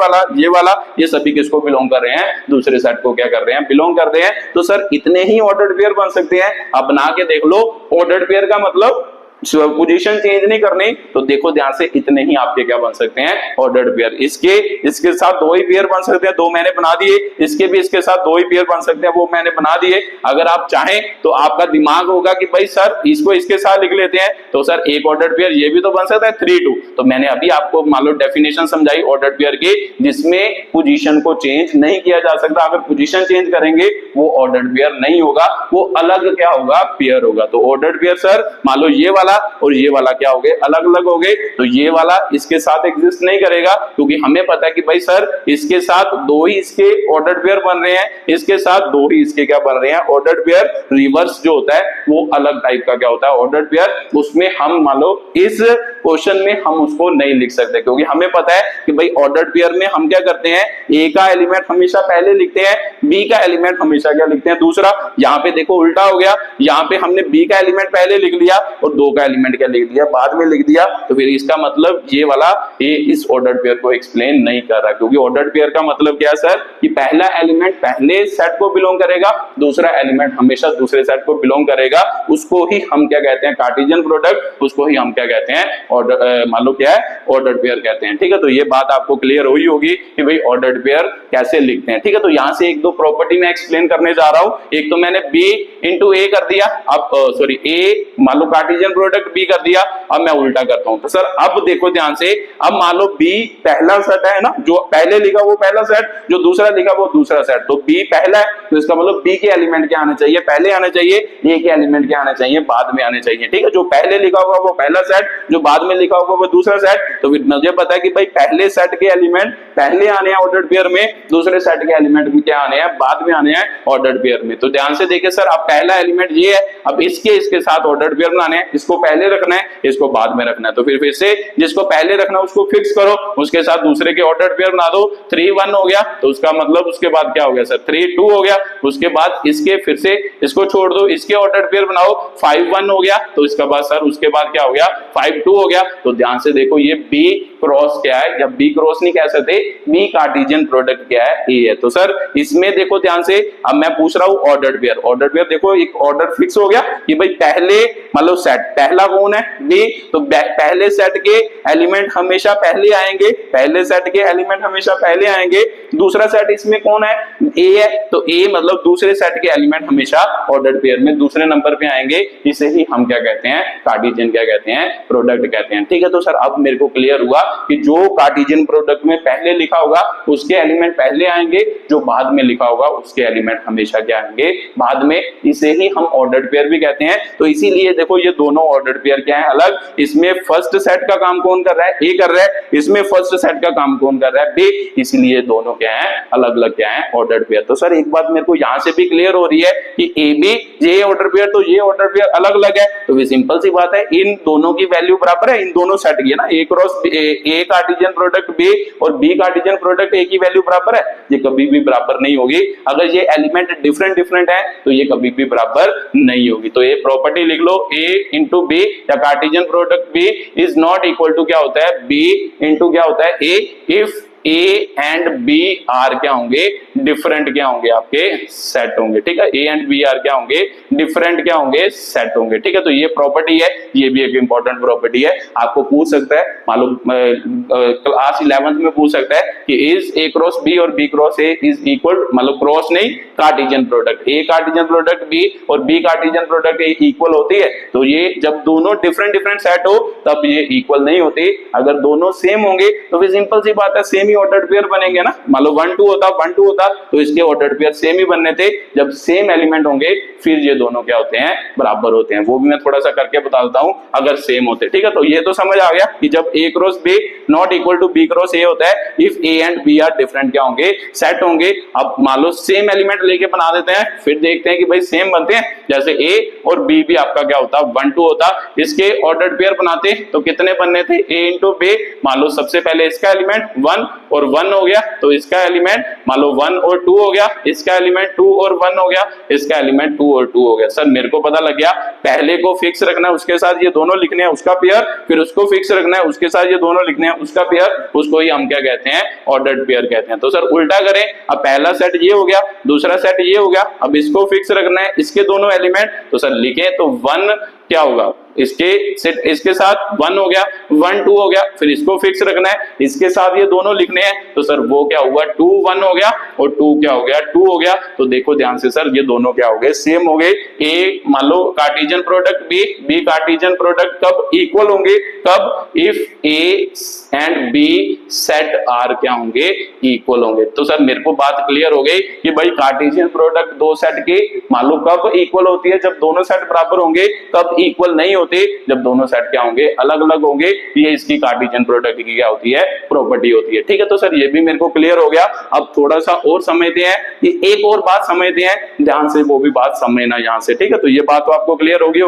वाला ये सभी किसको बिलोंग कर रहे हैं, दूसरे सेट को क्या कर रहे हैं, बिलोंग कर रहे हैं। तो सर इतने ही ऑर्डर्ड पेयर बन सकते हैं। अब बना के देख लो। ऑर्डर्ड पेयर का मतलब पोजीशन चेंज नहीं करनी। तो देखो ध्यान से, इतने ही आपके क्या बन सकते हैं, ऑर्डर्ड पेयर। इसके साथ दो ही पेयर बन सकते हैं, दो मैंने बना दिए। इसके भी इसके साथ दो ही पेयर बन सकते हैं, वो मैंने बना दिए। अगर आप चाहें तो आपका दिमाग होगा कि भाई सर इसको इसके साथ लिख लेते हैं, तो सर एक ऑर्डर्ड पेयर ये भी तो बन सकता है 3 2। तो मैंने अभी आपको मान लो डेफिनेशन समझाई ऑर्डर्ड पेयर की, जिसमें पोजीशन को चेंज नहीं किया जा सकता। अगर पोजीशन चेंज करेंगे वो ऑर्डर्ड पेयर नहीं होगा, वो अलग क्या होगा, पेयर होगा। तो ऑर्डर्ड पेयर सर मान लो ये वाला और ये वाला क्या हो गए, अलग अलग हो गए। तो ये वाला इसके साथ एग्जिस्ट नहीं करेगा, क्योंकि हमें पता है कि भाई सर इसके साथ दो ही इसके ऑर्डर्ड पेयर बन रहे हैं, इसके साथ दो ही इसके क्या बन रहे हैं, ऑर्डर्ड पेयर। रिवर्स जो होता है वो अलग टाइप का क्या होता है, ऑर्डर्ड पेयर। उसमें हम मान लो इस क्वेश्चन में हम उसको नहीं लिख सकते, क्योंकि हमें पता है कि भाई ऑर्डर्ड पेयर में हम क्या करते हैं, ए का एलिमेंट हमेशा पहले लिखते हैं, बी का एलिमेंट हमेशा क्या लिखते हैं, दूसरा। यहाँ पे देखो उल्टा हो गया, यहाँ पे हमने बी का एलिमेंट पहले लिख लिया और दो का एलिमेंट क्या लिख दिया, बाद में लिख दिया। तो फिर इसका मतलब ये वाला ये इस ऑर्डर्ड पेयर को एक्सप्लेन नहीं कर रहा, क्योंकि ऑर्डर्ड पेयर का मतलब क्या है सर, कि पहला एलिमेंट पहले सेट को बिलोंग करेगा, दूसरा एलिमेंट हमेशा दूसरे सेट को बिलोंग करेगा। उसको ही हम क्या कहते हैं, कार्टेशियन प्रोडक्ट। उसको ही हम क्या कहते हैं, ऑर्डर मान लो क्या है, ऑर्डर्ड पेयर कहते हैं। ठीक है, तो ये बात आपको क्लियर हुई होगी कि भाई ऑर्डर्ड पेयर कैसे लिखते हैं। ठीक है, तो यहां से एक दो प्रॉपर्टी मैं एक्सप्लेन करने जा रहा हूं। एक तो मैंने बी इंटू ए कर दिया, अब सॉरी ए मान लो कार्टेशियन प्रोडक्ट बी कर दिया। अब मैं उल्टा करता हूं। तो सर अब देखो ध्यान से, अब मान लो बी पहला सेट है ना, जो पहले लिखा वो पहला सेट, जो दूसरा लिखा वो दूसरा सेट। तो बी पहला है, तो इसका मतलब बी के एलिमेंट क्या आने चाहिए, पहले आने चाहिए। ए के एलिमेंट क्या आने चाहिए, बाद में आने चाहिए। ठीक है, जो पहले लिखा होगा वो पहला सेट, जो बाद में लिखा होगा वो दूसरा सेट। तो फिर मुझे पता है कि भाई पहले सेट के एलिमेंट पहले आने हैं ऑर्डर्ड पेयर में, दूसरे सेट के एलिमेंट भी क्या आने हैं, बाद में आने हैं ऑर्डर्ड पेयर में। तो ध्यान से देखिए सर, अब पहला एलिमेंट ये है, अब इसके साथ ऑर्डर्ड पेयर बनाने हैं, इसको पहले रखना है, इसको बाद में रखना है। तो फिर से जिसको पहले रखना है उसको फिक्स करो, उसके साथ दूसरे के ऑर्डर्ड पेयर बना दो। 3 1 हो गया, तो उसका मतलब उसके बाद क्या हो गया सर, 3 2 हो गया। उसके बाद इसके फिर से इसको छोड़ दो, इसके ऑर्डर्ड पेयर बनाओ, 5 1 हो गया। तो इसका बाद सर उसके बाद क्या हो गया, 5 2 हो गया। तो ध्यान से देखो, ये बी क्रॉस क्या है, या बी क्रॉस नहीं कह सकते, बी कार्टेशियन प्रोडक्ट क्या है, ए है। तो सर इसमें देखो ध्यान से, अब मैं पूछ रहा हूं ऑर्डर्ड पेयर। ऑर्डर्ड पेयर देखो, एक ऑर्डर फिक्स हो गया कि भाई पहले मतलब सेट पहला कौन है, बी। तो पहले सेट के एलिमेंट हमेशा पहले आएंगे, पहले सेट के एलिमेंट हमेशा पहले आएंगे। दूसरा सेट इसमें कौन है, ए है। तो ए मतलब दूसरे सेट के एलिमेंट हमेशा ऑर्डर्ड पेयर में दूसरे नंबर पे आएंगे। इसे ही हम क्या कहते हैं, कार्टेशियन क्या कहते हैं, प्रोडक्ट कहते हैं। ठीक है, तो सर अब मेरे को क्लियर हुआ कि जो कार्टेशियन प्रोडक्ट में पहले लिखा होगा उसके एलिमेंट पहले आएंगे, जो बाद में लिखा होगा उसके एलिमेंट हमेशा क्या आएंगे, बाद में। इसे ही हम ऑर्डर्ड पेयर भी कहते हैं। तो इसीलिए देखो ये दोनों ऑर्डर्ड पेयर क्या है, अलग। इसमें फर्स्ट सेट का काम कौन कर रहा है, ए कर रहा है। इसमें फर्स्ट सेट का काम कौन कर रहा है, बी। इसीलिए दोनों क्या है, अलग अलग क्या है, ऑर्डर्ड पेयर। तो सर एक बात मेरे को यहां से भी क्लियर हो रही है कि ए बी ये ऑर्डर पेयर, तो ये ऑर्डर पेयर अलग अलग है। तो ये सिंपल सी बात है, इन दोनों की वैल्यू बराबर है, इन दोनों सेट की है ना, A cross A Cartesian product B और बी कार्टेशियन प्रोडक्ट ए की वैल्यू बराबर है। ये कभी भी बराबर नहीं होगी। अगर ये एलिमेंट डिफरेंट डिफरेंट है तो ये कभी भी बराबर नहीं होगी। तो ये प्रॉपर्टी लिख लो, ए इंटू बी या cartesian product B is not equal to क्या होता है, बी इंटू क्या होता है, A. If A and B are क्या होंगे, डिफरेंट क्या होंगे, आपके सेट होंगे। ठीक है, ए एंड बी आर क्या होंगे, डिफरेंट क्या होंगे, सेट होंगे। ठीक है, तो ये प्रॉपर्टी है, ये भी एक इंपॉर्टेंट प्रॉपर्टी है। आपको पूछ सकता है, मालूम क्लास 11th में पूछ सकता है कि इज ए क्रॉस बी और B cross A is equal, मतलब क्रॉस नहीं, Cartesian product, A Cartesian product B और B Cartesian product A equal होती है। तो ये जब दोनों डिफरेंट डिफरेंट सेट हो तब ये इक्वल नहीं होती। अगर दोनों सेम होंगे तो फिर सिंपल सी बात है, सेम ऑर्डर्ड पेयर बनेंगे ना। मान लो 1 2 होता 1 2 होता तो इसके ऑर्डर्ड पेयर सेम ही बनने थे। जब सेम एलिमेंट होंगे फिर ये दोनों क्या होते हैं, बराबर होते हैं। वो भी मैं थोड़ा सा करके बता देता हूं, अगर सेम होते। ठीक है, तो ये तो समझ आ गया कि जब A cross B not equal to B cross A होता है, if A and B are different क्या होंगे, सेट होंगे। अब मान लो सेम एलिमेंट लेके बना देते हैं, फिर देखते हैं कि भाई सेम बनते हैं। जैसे ए और बी भी आपका क्या होता, 1 2 होता। इसके ऑर्डर्ड पेयर बनाते तो कितने बनने थे, ए इंटू बी। मान लो सबसे पहले इसका एलिमेंट 1 और 1 हो गया, तो इसका एलिमेंट मान लो 1 और 2 हो गया, इसका एलिमेंट 2 और 1 हो गया, इसका एलिमेंट 2 और 2 हो गया। सर मेरे को पता लग गया, पहले को फिक्स रखना है उसके साथ ये दोनों लिखने हैं उसका पेयर, फिर उसको फिक्स रखना है उसके साथ ये दोनों लिखने हैं उसका पेयर, उसको ही हम क्या कहते हैं, ऑर्डर्ड पेयर कहते हैं। तो सर उल्टा करें, अब पहला सेट ये हो गया, दूसरा सेट ये हो गया, अब इसको फिक्स रखना है इसके दोनों एलिमेंट, तो सर लिखें तो 1 क्या होगा, इसके साथ 1 हो गया, 1 2 हो गया, फिर इसको फिक्स रखना है, इसके साथ ये दोनों लिखने हैं, तो सर वो क्या हुआ 2 1 हो गया और 2 क्या हो गया 2 हो गया। तो देखो ध्यान से सर ये दोनों क्या हो गए, सेम हो गए। ए मान लो cartesian product B Cartesian product कब इक्वल होंगे, कब, if A and B set are क्या होंगे, इक्वल होंगे। तो सर मेरे को बात क्लियर हो गई कि भाई कार्टेशियन प्रोडक्ट दो सेट के मान लो कब इक्वल होती है, जब दोनों सेट बराबर होंगे, कब इक्वल नहीं होते, जब दोनों सेट क्या होंगे, अलग अलग होंगे। ये इसकी कार्टेशियन प्रोडक्ट की क्या होती है, प्रॉपर्टी होती है। ठीक है, तो सर ये भी मेरे को क्लियर हो गया। अब थोड़ा सा और समझते हैं, ये एक और बात समझते हैं ध्यान से, वो भी बात समझना यहां से। ठीक है, तो ये बात तो आपको क्लियर होगी।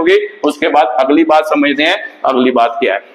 उसके बाद अगली बात समझते हैं, अगली बात क्या है।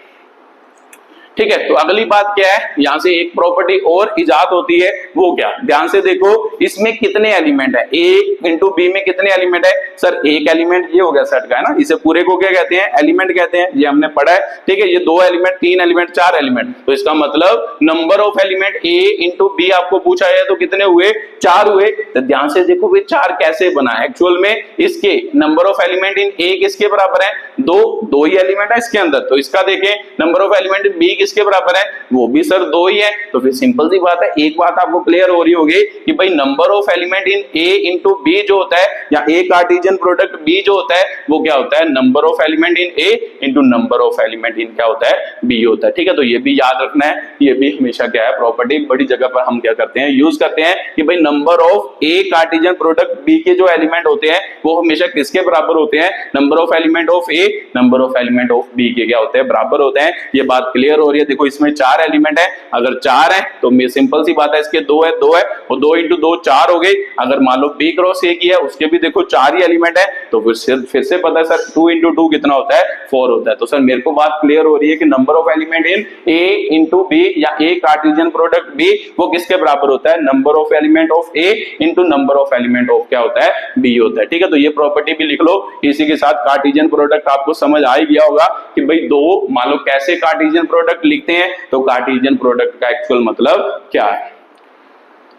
ठीक है, तो अगली बात क्या है, यहां से एक प्रॉपर्टी और इजाद होती है, वो क्या, ध्यान से देखो, इसमें कितने एलिमेंट है, ए इंटू बी में कितने एलिमेंट है। सर एक एलिमेंट ये हो गया सेट का, है ना, इसे पूरे को क्या कहते हैं, एलिमेंट कहते हैं, ये हमने पढ़ा है। ठीक है, ये 2 एलिमेंट 3 एलिमेंट 4 एलिमेंट, तो इसका मतलब number of element A into B आपको पूछा है, तो कितने हुए, 4 हुए। तो ध्यान से देखो भाई 4 कैसे बना है, एक्चुअल में इसके नंबर ऑफ एलिमेंट इन ए किसके बराबर है, 2 ही एलिमेंट है इसके अंदर, तो इसका देखें number of element in B किसके बराबर है, वो भी सर 2 ही है। तो फिर सिंपल सी बात है, एक बात आपको क्लियर हो रही होगी कि भाई number of element in A into B जो होता है, या ए कार्टेशियन प्रोडक्ट बी जो होता है, वो क्या होता है, number of element in A into number of element इन क्या होता है, बी होता है। ठीक है, तो ये भी याद रखना है, ये भी हमेशा क्या है, प्रॉपर्टी बड़ी जगह पर हम क्या करते हैं, यूज करते हैं कि भाई number of A Cartesian product B के जो एलिमेंट होते हैं वो हमेशा किसके बराबर होते हैं, number of element of A number of element of B के क्या होते हैं, बराबर होते हैं। ये बात क्लियर हो रही है। देखो इसमें 4 एलिमेंट है, अगर 4 है तो सिंपल सी बात है, इसके 2 है 2 है, और 2 इंटू 2 4 हो गई। अगर मान लो बी क्रॉस ए की है, उसके भी देखो 4 ही एलिमेंट है, तो फिर से पता है सर 2 इंटू 2 कितना होता है, 4 होता है। तो सर मेरे को बात क्लियर हो रही है कि number of element in A into B या ए कार्टेशियन प्रोडक्ट बी वो किसके बराबर होता है, number of element of A into number of element of क्या होता है, बी होता है। ठीक है, तो ये प्रॉपर्टी भी लिख लो। इसी के साथ कार्टेशियन प्रोडक्ट आपको समझ आ ही गया होगा कि भाई 2 मान लो कैसे कार्टेशियन प्रोडक्ट लिखते हैं, तो कार्टेशियन प्रोडक्ट का एक्चुअल मतलब क्या है।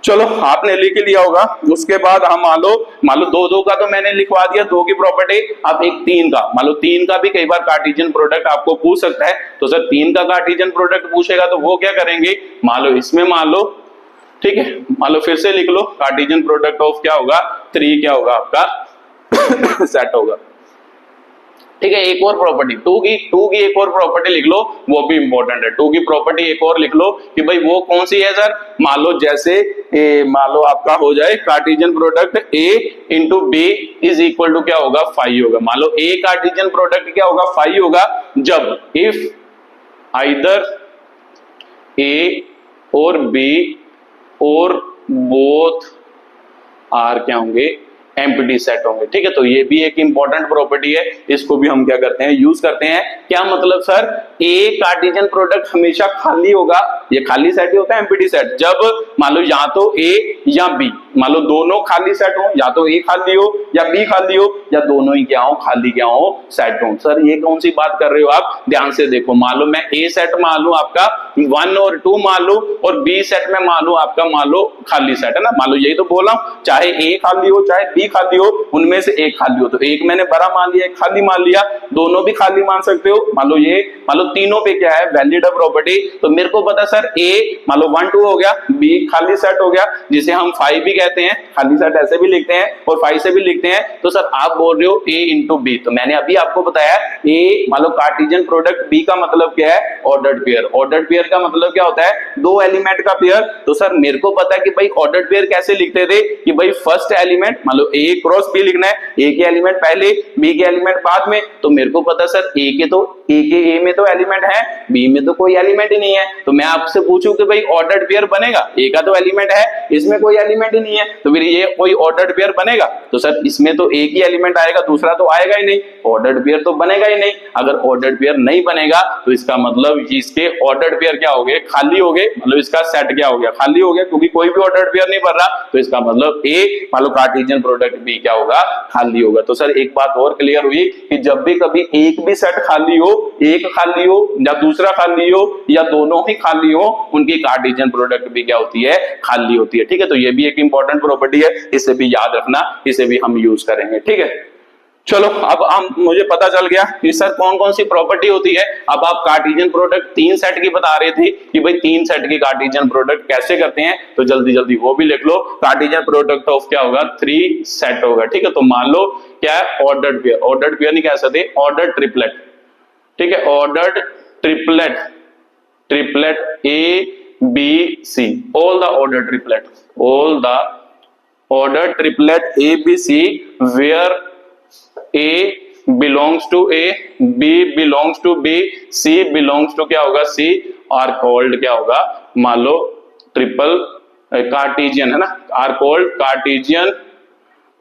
चलो आपने लिख लिया होगा। उसके बाद हम मान लो 2 का तो मैंने लिखवा दिया, 2 की प्रॉपर्टी। अब एक 3 का, मान लो 3 का भी कई बार कार्टेशियन प्रोडक्ट आपको पूछ सकता है, तो सर 3 का कार्टेशियन प्रोडक्ट पूछेगा तो वो क्या करेंगे, मान लो इसमें मान लो, ठीक है, मान लो फिर से लिख लो, कार्टेशियन प्रोडक्ट ऑफ क्या होगा, 3 क्या होगा आपका सेट होगा। ठीक है, एक और प्रॉपर्टी 2 की एक और प्रॉपर्टी लिख लो, वो भी इंपॉर्टेंट है। 2 की प्रॉपर्टी एक और लिख लो कि भाई वो कौन सी है सर, मान लो जैसे मान लो आपका हो जाए Cartesian product A into B is equal to क्या होगा, 5 होगा। मान लो ए कार्टेशियन प्रोडक्ट क्या होगा, 5 होगा, जब इफ आइदर ए और बी और बोथ आर क्या होंगे, एम्प्टी सेट होंगे। ठीक है, तो ये भी एक इंपॉर्टेंट प्रॉपर्टी है, इसको भी हम क्या करते हैं, यूज करते हैं। क्या मतलब सर, ए कार्टेशियन प्रोडक्ट हमेशा खाली होगा, ये खाली सेट ही होता है एम्प्टी सेट, जब मान लो या तो ए या बी, मान लो दोनों खाली सेट हो, या तो ए खाली हो या बी खाली हो, या दोनों ही क्या हो, खाली क्या हो, सेट हो। सर ये कौन सी बात कर रहे हो आप, ध्यान से देखो, मान लो मैं ए सेट मान लू आपका 1 और 2 मान लू, और बी सेट में मान लू आपका मान लो खाली सेट है ना, मान लो यही तो बोला, चाहे ए खाली हो चाहे बी खाली हो, उनमें से एक खाली हो, तो एक मैंने बड़ा मान लिया, एक खाली मान लिया, दोनों भी खाली मान सकते हो। मान लो तीनों पे क्या है, वैलिड प्रॉपर्टी। तो मेरे को पता सर ए मान लो 1 2 हो गया, बी खाली सेट हो गया, जिसे हम 5 भी कहते हैं, खाली सेट ऐसे भी लिखते हैं और 5 से भी लिखते हैं। तो सर आप बोल रहे हो ए इंटू बी, तो मैंने अभी आपको बताया ए मान लो कार्टेशियन प्रोडक्ट बी का मतलब क्या है, ऑर्डर्ड पेयर। ऑर्डर्ड पेयर का मतलब क्या होता है, 2 एलिमेंट का पेयर। तो सर मेरे को पता है कि भाई ऑर्डर्ड पेयर कैसे लिखते थे, कि भाई फर्स्ट एलिमेंट मान लो ए क्रॉस बी लिखना है, ए के एलिमेंट पहले बी के एलिमेंट बाद में। तो मेरे को पता सर ए के तो ए के ए में तो एलिमेंट है, बी में तो कोई एलिमेंट ही नहीं है। तो मैं आपसे पूछूं कि भाई ऑर्डर्ड पेयर बनेगा, ए का तो एलिमेंट है, इसमें कोई एलिमेंट ही नहीं है, तो फिर ये कोई ऑर्डर्ड पेयर बनेगा? तो सर इसमें तो एक ही एलिमेंट आएगा, दूसरा तो आएगा ही नहीं, ऑर्डर्ड पेयर तो बनेगा ही नहीं। अगर ऑर्डर्ड पेयर नहीं बनेगा तो इसका मतलब इसके ऑर्डर्ड पेयर क्या हो गए? खाली हो गए। मतलब इसका सेट क्या हो गया? खाली हो गया, क्योंकि कोई भी ऑर्डर्ड पेयर नहीं बन रहा। तो इसका मतलब ए मान लो कार्टेशियन प्रोडक्ट बी क्या होगा? खाली होगा। तो सर एक बात और क्लियर हुई कि जब भी कभी एक भी सेट खाली हो, एक खाली हो या दूसरा खाली हो या दोनों ही खाली हो, उनकी कार्टेशियन प्रोडक्ट भी क्या होती है? खाली होती है। ठीक है, तो ये भी एक इंपॉर्टेंट प्रॉपर्टी है, इसे भी याद रखना, इसे भी हम यूज करेंगे। ठीक है, चलो अब हम मुझे पता चल गया कि सर कौन कौन सी प्रॉपर्टी होती है। अब आप कार्टेशियन प्रोडक्ट तीन सेट की बता रहे थे कि भाई तीन सेट की कार्टेशियन प्रोडक्ट कैसे करते हैं, तो जल्दी जल्दी वो भी लिख लो। कार्टेशियन प्रोडक्ट ऑफ क्या होगा? थ्री सेट होगा। ठीक है, तो मान लो क्या है? ऑर्डर्ड पेयर, ऑर्डर्ड पेयर नहीं कह सकते, ऑर्डर्ड ट्रिपलेट। ठीक है, ordered triplet, triplet A B C, all the order triplet, all the order triplet A B C where A belongs to A, B belongs to B, C belongs to क्या होगा? C are called क्या होगा? मान लो triple Cartesian है ना, are called Cartesian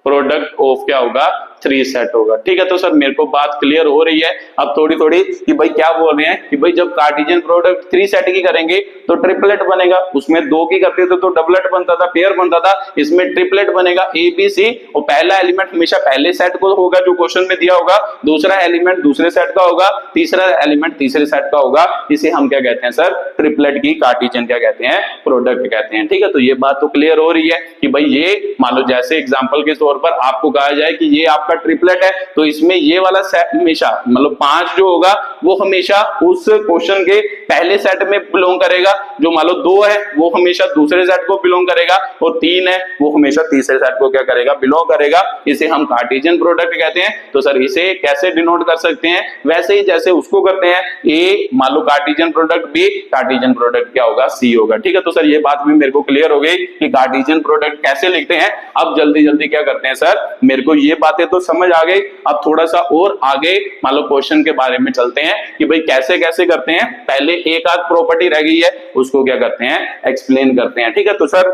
product of क्या होगा? Three set होगा। ठीक है, तो सर मेरे को बात क्लियर हो रही है अब थोड़ी थोड़ी कि भाई क्या बोल रहे हैं कि भाई जब कार्टेशियन प्रोडक्ट थ्री सेट की करेंगे तो ट्रिपलेट बनेगा, उसमें दो की करते थे तो डबलेट बनता था, पेयर बनता था, इसमें ट्रिपलेट बनेगा ए बी सी, और पहला एलिमेंट हमेशा पहले सेट को होगा जो क्वेश्चन में दिया होगा, दूसरा एलिमेंट दूसरे सेट का होगा, तीसरा एलिमेंट तीसरे सेट का होगा। इसे हम क्या कहते हैं सर? ट्रिपलेट की कार्टेशियन क्या कहते हैं? प्रोडक्ट कहते हैं। ठीक है, तो ये बात तो क्लियर हो रही है कि भाई ये मान लो जैसे एग्जाम्पल के तौर पर आपको कहा जाए कि ये आपका ट्रिपलेट है, तो इसमें ये वाला सेट हमेशा मतलब 5 जो होगा वो हमेशा उस क्वेश्चन के पहले सेट में बिलोंग करेगा, जो मान लो 2 है वो हमेशा दूसरे सेट को बिलोंग करेगा, और 3 है वो हमेशा तीसरे सेट को क्या करेगा? बिलोंग करेगा। इसे हम कार्टेशियन प्रोडक्ट कहते हैं। तो सर इसे कैसे डिनोट कर सकते हैं? वैसे ही जैसे उसको करते हैं, ए मान लो cartesian product, B Cartesian product क्या होगा? सी होगा। ठीक है, तो सर ये बात भी मेरे को क्लियर हो गई कि कार्टेशियन प्रोडक्ट कैसे लिखते हैं। अब जल्दी जल्दी क्या करते हैं सर? मेरे को ये बातें तो समझ आ गई, अब थोड़ा सा और आगे मान लो क्वेश्चन के बारे में चलते हैं कि भाई कैसे कैसे करते हैं। पहले एक आध प्रॉपर्टी रह गई है, उसको क्या करते हैं? एक्सप्लेन करते हैं। ठीक है, तो सर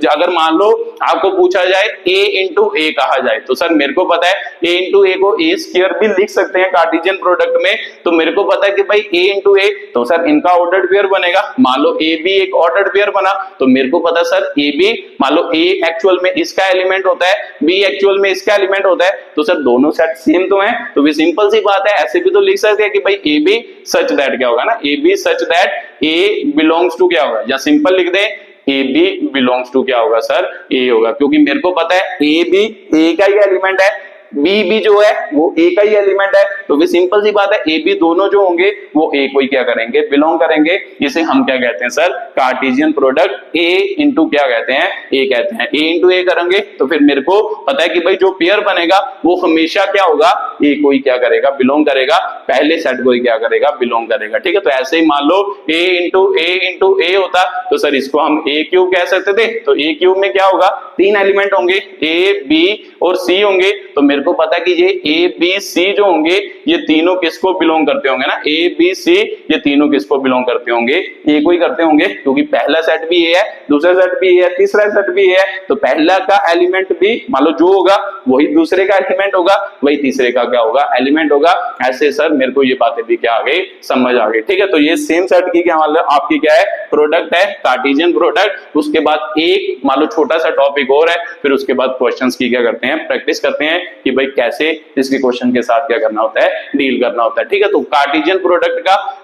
अगर मान लो आपको पूछा जाए a इंटू ए कहा जाए, तो सर मेरे को पता है a इंटू ए को ए स्क्वायर भी लिख सकते हैं कार्टेशियन प्रोडक्ट में। तो मेरे को पता है कि भाई a इंटू ए, तो सर इनका ऑर्डर्ड पेयर बनेगा। मान लो ए बी एक ऑर्डर्ड पेयर बना, तो मेरे को पता है सर ए बी मान लो ए एक्चुअल में इसका एलिमेंट होता है, बी एक्चुअल में इसका एलिमेंट होता है, तो सर दोनों सेट सेम तो हैं, तो भी सिंपल सी बात है, ऐसे भी तो लिख सकते हैं कि भाई ए बी सच दैट क्या होगा ना, A B such that A belongs to क्या होगा, या सिंपल लिख दे ए बी बिलोंग्स टू क्या होगा सर? ए होगा, क्योंकि मेरे को पता है ए बी ए का ही एलिमेंट है, बी भी जो है वो ए का ही एलिमेंट है, तो भी सिंपल सी बात है ए बी दोनों जो होंगे वो ए को ही क्या करेंगे? बिलोंग करेंगे। इसे हम क्या कहते हैं sir? Cartesian product A into क्या कहते हैं? ए कहते हैं। ए इंटू ए करेंगे तो फिर मेरे को पता है कि भाई जो पेयर बनेगा वो हमेशा क्या होगा? ए को ही क्या करेगा? बिलोंग करेगा, पहले सेट को ही क्या करेगा? बिलोंग करेगा। ठीक है, तो ऐसे ही मान लो ए इंटू ए होता, तो सर इसको हम ए क्यूब कह सकते थे। तो ए क्यूब में क्या होगा? 3 एलिमेंट होंगे, ए बी और सी होंगे, तो मेरे को पता है कि ये ए बी सी जो होंगे ये तीनों किसको बिलोंग करते होंगे ना? ए बी सी ये तीनों किसको बिलोंग करते होंगे? ए को ही करते होंगे, क्योंकि पहला सेट भी ए है, दूसरा सेट भी ए है, तीसरा सेट भी ए है, तो पहला का एलिमेंट भी मान लो जो होगा वही दूसरे का एलिमेंट होगा, वही तीसरे का क्या होगा? एलिमेंट होगा। ऐसे सर मेरे को ये बातें भी क्या आ गई? समझ आ गई। ठीक है, तो ये सेम सेट की क्या मतलब आपकी क्या है? प्रोडक्ट है, कार्टेशियन प्रोडक्ट। उसके बाद एक मान लो छोटा सा टॉपिक और है, फिर उसके बाद क्वेश्चंस की क्या करते हैं? प्रैक्टिस करते हैं कि भाई कैसे इसके क्वेश्चन के साथ क्या करना होता है? डील करना होता है। ठीक है, तो कार्टेशियन प्रोडक्ट का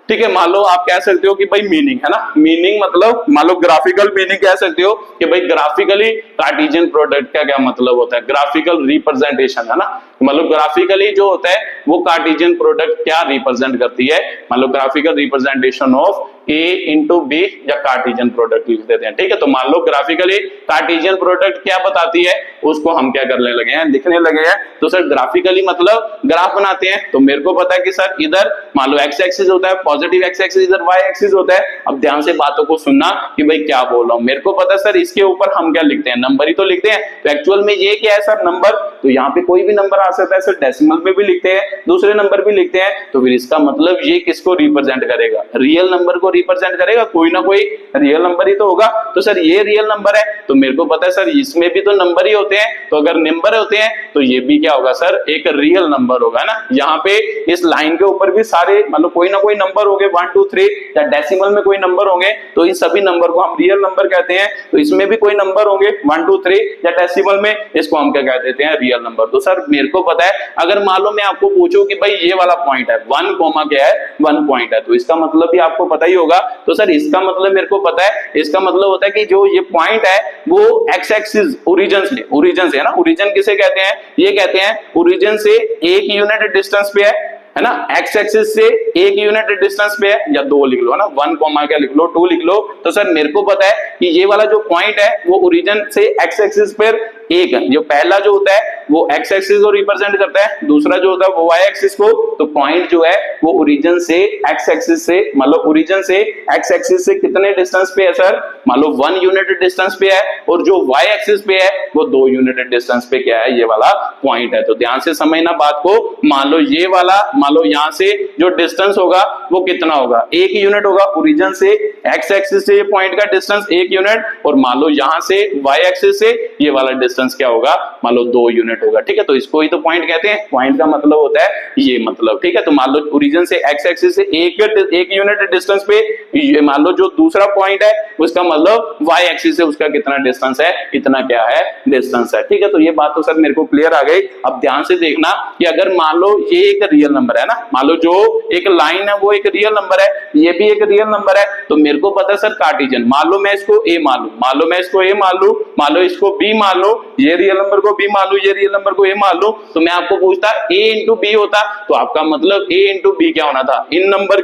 ठीक है, मान लो आप कह सकते हो कि भाई मीनिंग है ना, मीनिंग मतलब मान लो ग्राफिकल मीनिंग कह सकते हो कि भाई ग्राफिकली कार्टेशियन प्रोडक्ट का क्या मतलब होता है? ग्राफिकल रिप्रेजेंटेशन है ना, मतलब ग्राफिकली जो होता है वो कार्टेशियन प्रोडक्ट क्या रिप्रेजेंट करती है? मान लो graphical representation of A into B या कार्टेशियन प्रोडक्ट लिख देते हैं। ठीक है, तो मान लो ग्राफिकली कार्टेशियन प्रोडक्ट क्या बताती है उसको हम क्या करने लगे हैं? लिखने लगे हैं। तो सर ग्राफिकली मतलब ग्राफ बनाते हैं, तो मेरे को पता है कि सर इधर मान लो एक्स एक्सिस होता है, पॉजिटिव एक्स एक्सिस, इधर वाई एक्सिस होता है। अब ध्यान से बातों को सुनना कि भाई क्या बोल रहा हूं। मेरे को पता है सर इसके ऊपर हम क्या लिखते हैं? नंबर ही तो लिखते हैं। तो एक्चुअल में ये क्या है सर? नंबर। तो यहाँ पे कोई भी नंबर आ सकता है सर, डेसिमल में भी लिखते हैं, दूसरे नंबर भी लिखते हैं, तो फिर इसका मतलब ये किसको रिप्रेजेंट करेगा, रियल नंबर को रिप्रेजेंट करेगा, कोई ना कोई रियल नंबर ही तो होगा। तो सर ये रियल नंबर है, तो मेरे को पता है सर इसमें भी तो नंबर ही होते हैं, तो अगर नंबर होते हैं तो ये भी क्या होगा सर, एक रियल नंबर होगा ना। यहाँ पे इस लाइन के ऊपर भी सारे मतलब कोई ना कोई नंबर होंगे 1 2 3, या डेसिमल में कोई नंबर होंगे, तो इन सभी नंबर को हम रियल नंबर कहते हैं। तो इसमें भी कोई नंबर होंगे 1 2 3 या डेसिमल में, इसको हम क्या कह देते हैं, रियल नंबर। तो सर मेरे को पता है, अगर मान लो मैं आपको पूछूं कि भाई ये वाला पॉइंट है 1 कोमा क्या है, 1 पॉइंट है, तो इसका मतलब भी आपको पता ही होगा। तो सर इसका मतलब मेरे को पता है, इसका मतलब होता है कि जो ये पॉइंट है वो एक्स एक्सिस ओरिजिन से है ना, ओरिजिन किसे कहते हैं, ये कहते हैं ओरिजिन से 1 यूनिट डिस्टेंस पे है ना, एक्स एक्सिस से 1 यूनिट डिस्टेंस पे है, या 2 लिख लो ना, 1 कोमा क्या लिख लो, 2 लिख लो। तो सर मेरे को पता है कि ये वाला जो पॉइंट है वो ओरिजिन से एक्स एक्सिस पर एक है, जो पहला जो होता है वो एक्स एक्सिस को रिप्रेजेंट करता है, दूसरा जो होता है वो वाई एक्सिस को। तो पॉइंट जो है वो ओरिजिन से एक्स एक्सिस से, मतलब ओरिजिन से एक्स एक्सिस से कितने डिस्टेंस पे है सर, मान लो 1 यूनिट डिस्टेंस पे है, और जो वाई एक्सिस पे है वो 2 यूनिट डिस्टेंस पे क्या है, ये वाला पॉइंट है। तो ध्यान से समझना बात को, मान लो ये वाला, मान लो यहां से जो डिस्टेंस होगा वो कितना होगा, 1 यूनिट होगा, ओरिजिन से एक्स एक्सिस से ये पॉइंट का डिस्टेंस 1 यूनिट, और मान लो यहां से वाई एक्सिस से ये वाला डिस्टेंस क्या होगा, मान लो 2 यूनिट होगा, ठीक है। तो इसको ही तो पॉइंट कहते हैं, पॉइंट का मतलब होता है ये मतलब, ठीक है। तो मान लो ओरिजिन से एक्स एक्सिस से 1 यूनिट डिस्टेंस पे, ये मान लो जो दूसरा पॉइंट है उसका मतलब वाई एक्सिस से उसका कितना डिस्टेंस है, इतना क्या है, डिस्टेंस है, ठीक है। तो ये बात तो सर मेरे को क्लियर आ गई। अब ध्यान से देखना कि अगर मान लो ये एक रियल नंबर है ना, मान लो जो एक लाइन है वो एक रियल नंबर है, ये भी एक रियल नंबर है, तो मेरे को पता है सर कार्टेशियन, मान लो मैं इसको ए मान लू, मान लो मैं इसको ए मान लू, मान लो इसको बी मान लो, ये रियल नंबर को बी मान लू, ये रियल नंबर को ए मान लू, तो मैं आपको पूछता ए इंटू बी होता, तो आपका मतलब ए इंटू बी क्या होना था, इन नंबर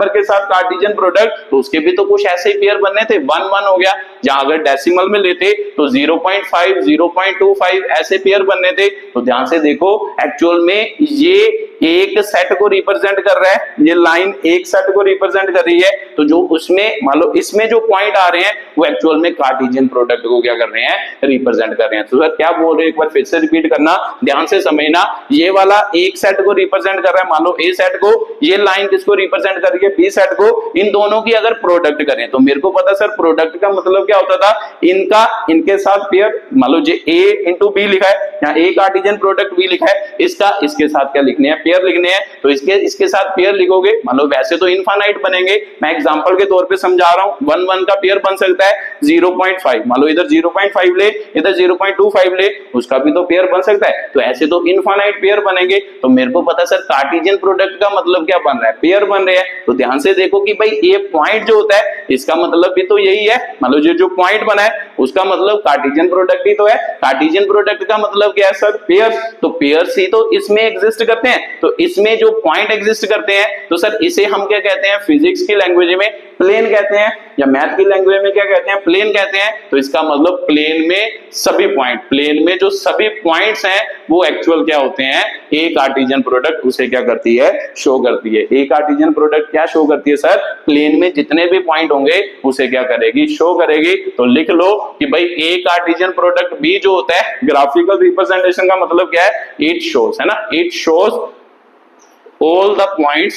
के साथ कार्टेशियन प्रोडक्ट, तो उसके भी तो कुछ ऐसे ही पेयर बनने थे, 1 1 हो गया, जहां अगर डेसिमल में लेते तो 0.5 0.25 ऐसे पेयर बनने थे। तो ध्यान से देखो, एक्चुअल में ये एक सेट को रिप्रेजेंट कर रहा है, ये लाइन एक सेट को रिप्रेजेंट कर रही है, तो जो उसमें मान लो इसमें जो पॉइंट आ रहे हैं वो एक्चुअल में कार्टेशियन प्रोडक्ट को क्या कर रहे हैं, रिप्रेजेंट कर रहे हैं। तो सर क्या बोल रहे हैं, एक बार फिर से रिपीट करना, ध्यान से समझना। ये वाला एक सेट को रिप्रेजेंट कर रहा है, मान लो ए सेट को, ये लाइन किसको रिप्रेजेंट कर रही है, बी सेट को। इन दोनों की अगर प्रोडक्ट करें तो मेरे को पता सर प्रोडक्ट का मतलब क्या होता था, इनका इनके साथ पेयर, मान लो जे ए इंटू बी लिखा है, यहाँ ए कार्टेशियन प्रोडक्ट बी लिखा है, इसका इसके साथ क्या लिखने हैं, पेयर लिखने हैं। तो इसके साथ पेयर लिखोगे, मान लो वैसे तो इनफाइनाइट बनेंगे, मैं एग्जांपल के तौर पे समझा रहा हूं, 1 1 का पेयर बन सकता है 0.5, मान लो इधर 0.5 ले, इधर 0.25 ले, उसका भी तो पेयर बन सकता है। तो ऐसे तो इनफाइनाइट पेयर बनेंगे। तो मेरे को पता सर कार्टेशियन प्रोडक्ट का मतलब क्या बन रहा है, पेयर बन रहे हैं। तो ध्यान से देखो कि भाई ये पॉइंट जो होता है इसका मतलब भी तो यही है, मान लो जो पॉइंट बना है उसका मतलब कार्टेशियन प्रोडक्ट ही तो है। कार्टेशियन प्रोडक्ट का मतलब क्या है सर, पेयर्स। तो पेयर्स ही तो इसमें एग्जिस्ट करते हैं, तो इसमें जो पॉइंट एग्जिस्ट करते हैं, तो सर इसे हम क्या कहते हैं, फिजिक्स की लैंग्वेज में प्लेन कहते हैं, या मैथ की लैंग्वेज में क्या कहते हैं, प्लेन कहते हैं। तो इसका मतलब प्लेन में सभी पॉइंट, प्लेन में जो सभी पॉइंट्स हैं वो एक्चुअल क्या होते हैं, ए कार्टेशियन प्रोडक्ट उसे क्या करती है, शो करती है। ए कार्टेशियन प्रोडक्ट क्या शो करती है सर, प्लेन में जितने भी पॉइंट होंगे उसे क्या करेगी, शो करेगी। तो लिख लो कि भाई ए कार्टेशियन प्रोडक्ट बी जो होता है, ग्राफिकल रिप्रेजेंटेशन का मतलब क्या है, इट शोज, है ना, it shows all the points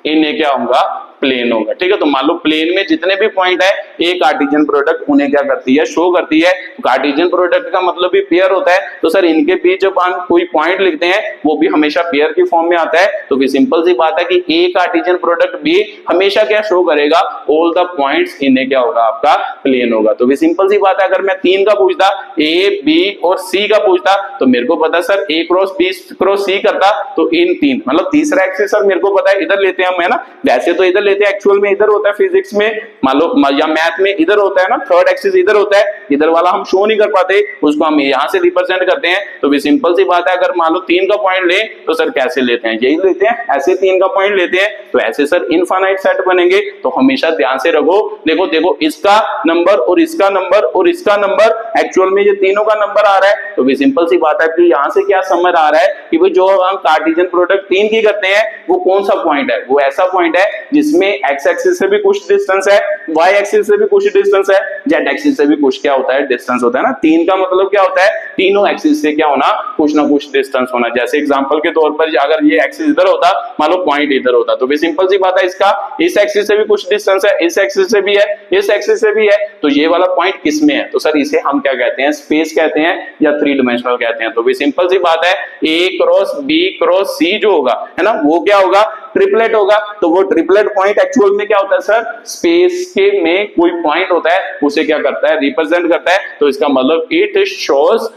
in a क्या होगा, प्लेन होगा, ठीक है। तो मान लो प्लेन में जितने भी पॉइंट है ए कार्टेशियन प्रोडक्ट उन्हें क्या करती है, शो करती है। कार्टेशियन प्रोडक्ट का मतलब भी पेयर होता है, तो सर इनके बीच जब हम कोई पॉइंट लिखते हैं वो भी हमेशा पेयर की फॉर्म में आता है। तो फिर सिंपल सी बात है कि ए कार्टेशियन प्रोडक्ट बी हमेशा क्या शो करेगा, ऑल द पॉइंट्स इन्हें क्या होगा, आपका प्लेन होगा। तो फिर सिंपल सी बात है, अगर मैं 3 का पूछता, ए बी और सी का पूछता, तो मेरे को पता सर ए क्रॉस बी क्रॉस सी करता, तो इन 3 मतलब तीसरा एक्सिस सर मेरे को पता है इधर लेते हैं हम, है ना, वैसे तो इधर लेते हैं, एक्चुअल में इधर होता है फिजिक्स में, मान लो या मैथ में इधर होता है ना, थर्ड एक्सिस इधर होता है, इधर वाला हम शो नहीं कर पाते, उसको हम यहां से रिप्रेजेंट करते हैं। तो भी सिंपल सी बात है, अगर मान लो 3 का पॉइंट ले तो सर कैसे लेते हैं, यही लेते हैं, ऐसे 3 का पॉइंट लेते हैं। तो ऐसे सर इनफाइनाइट सेट बनेंगे। तो हमेशा ध्यान से रखो, देखो इसका नंबर और इसका नंबर और इसका नंबर, एक्चुअल में ये तीनों का नंबर आ रहा है। तो भी सिंपल सी बात है कि यहां से क्या समझ आ रहा है कि भाई जो हम कार्टेशियन प्रोडक्ट 3 की करते हैं वो कौन सा पॉइंट है, वो ऐसा पॉइंट है जिसमें इसमें एक्स एक्सिस से भी कुछ डिस्टेंस है, वाई एक्सिस से भी कुछ डिस्टेंस है, जेड एक्सिस से भी कुछ क्या होता है डिस्टेंस होता है ना। तीन का मतलब क्या होता है, तीनों एक्सिस से क्या होना, कुछ ना कुछ डिस्टेंस होना। जैसे एग्जांपल के तौर पर अगर ये एक्सिस इधर होता, मान लो पॉइंट इधर होता, तो भी सिंपल सी बात है, इसका इस एक्सिस से भी कुछ डिस्टेंस है, इस एक्सिस से भी है, इस एक्सिस से भी है, तो ये वाला पॉइंट किसमें है, तो सर इसे हम क्या कहते हैं, स्पेस कहते हैं या थ्री डायमेंशनल कहते हैं। तो भी सिंपल सी बात है, ए क्रॉस बी क्रॉस सी जो होगा है ना, वो क्या होगा, ट्रिपलेट होगा। तो वो ट्रिपलेट पॉइंट एक्चुअल में क्या होता है सर, स्पेस के में कोई पॉइंट होता है उसे क्या करता है, रिप्रेजेंट करता है। तो इसका मतलब इट शोज,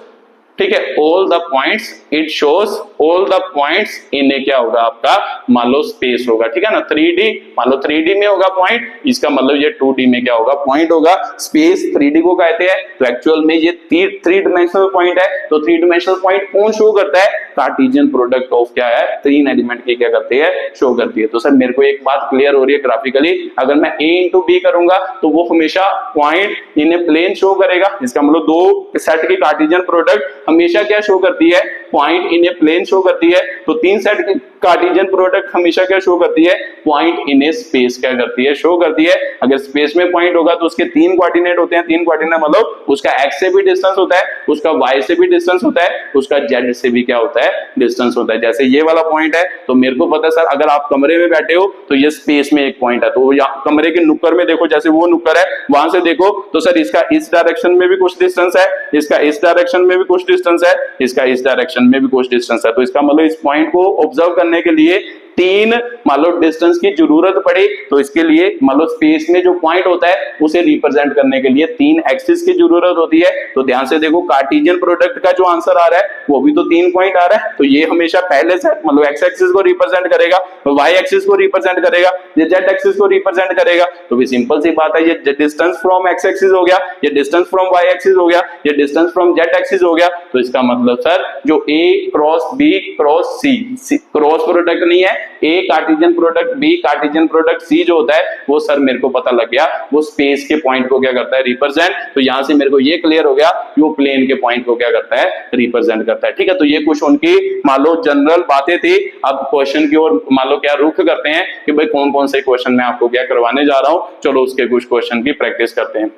ठीक है, all the points, it shows all the points in A क्या होगा आपका, मान लो स्पेस होगा, ठीक है ना। 3D मान लो 3D में होगा पॉइंट, इसका मतलब ये 2D में क्या होगा, पॉइंट होगा। स्पेस 3D को कहते हैं, तो एक्चुअल में ये थ्री डायमेंशनल पॉइंट है। तो थ्री डायमेंशनल पॉइंट कौन शो करता है, कार्टेशियन प्रोडक्ट ऑफ क्या है, तीन एलिमेंट की क्या करती है, शो करती है। तो सर मेरे को एक बात क्लियर हो रही है ग्राफिकली, अगर मैं A इंटू B करूंगा तो वो हमेशा point in a plane show करेगा। इसका मतलब दो सेट की कार्टेशियन प्रोडक्ट हमेशा क्या शो करती है, point in a plane show करती है। तो तीन सेट की कार्टेशियन प्रोडक्ट हमेशा क्या शो करती है, पॉइंट इन ए स्पेस क्या करती है, शो करती है। अगर स्पेस में पॉइंट होगा तो उसके तीन कोऑर्डिनेट होते हैं, तीन कोऑर्डिनेट मतलब उसका एक्स से भी डिस्टेंस होता है, उसका वाई से भी डिस्टेंस होता है, उसका जेड से भी क्या होता है, डिस्टेंस होता है। जैसे ये वाला पॉइंट है, तो मेरे को पता है सर अगर आप कमरे में बैठे हो तो ये स्पेस में एक पॉइंट है, तो कमरे के नुक्कड़ में देखो, जैसे वो नुक्कड़ है वहां से देखो तो सर इसका इस डायरेक्शन में भी कुछ डिस्टेंस है, इसका इस डायरेक्शन में भी कुछ डिस्टेंस है, इसका इस डायरेक्शन में भी कुछ डिस्टेंस है। तो इसका मतलब इस पॉइंट को ऑब्जर्व करने के लिए तीन मान लो डिस्टेंस की जरूरत पड़ी, तो इसके लिए मान लो स्पेस में जो पॉइंट होता है उसे रिप्रेजेंट करने के लिए तीन एक्सिस की जरूरत होती है। तो ध्यान से देखो, कार्टेशियन प्रोडक्ट का जो आंसर आ रहा है वो भी तो तीन पॉइंट आ रहा है, तो ये हमेशा पहले से मतलब एक्स एक्सिस को रिप्रेजेंट करेगा, वाई एक्सिस को रिप्रेजेंट करेगा, ये जेड एक्सिस को रिप्रेजेंट करेगा। तो भी सिंपल सी बात है, ये डिस्टेंस फ्रॉम एक्स एक्सिस हो गया, ये डिस्टेंस फ्रॉम वाई एक्सिस हो गया, ये डिस्टेंस फ्रॉम जेड एक्सिस हो गया। तो इसका मतलब सर जो A cross B cross C, cross product नहीं है, A Cartesian product, B Cartesian product, C जो होता है वो सर मेरे को पता लग गया, वो स्पेस के पॉइंट को क्या करता है, रिप्रेजेंट। तो यहां से मेरे को ये क्लियर हो गया कि वो प्लेन के पॉइंट को क्या करता है, रिप्रेजेंट करता है। ठीक है, तो ये कुछ उनकी मान लो जनरल बातें थी। अब क्वेश्चन की ओर मान लो क्या रुख करते हैं कि भाई कौन कौन से क्वेश्चन मैं आपको क्या करवाने जा रहा हूं। चलो उसके कुछ क्वेश्चन की प्रैक्टिस करते हैं।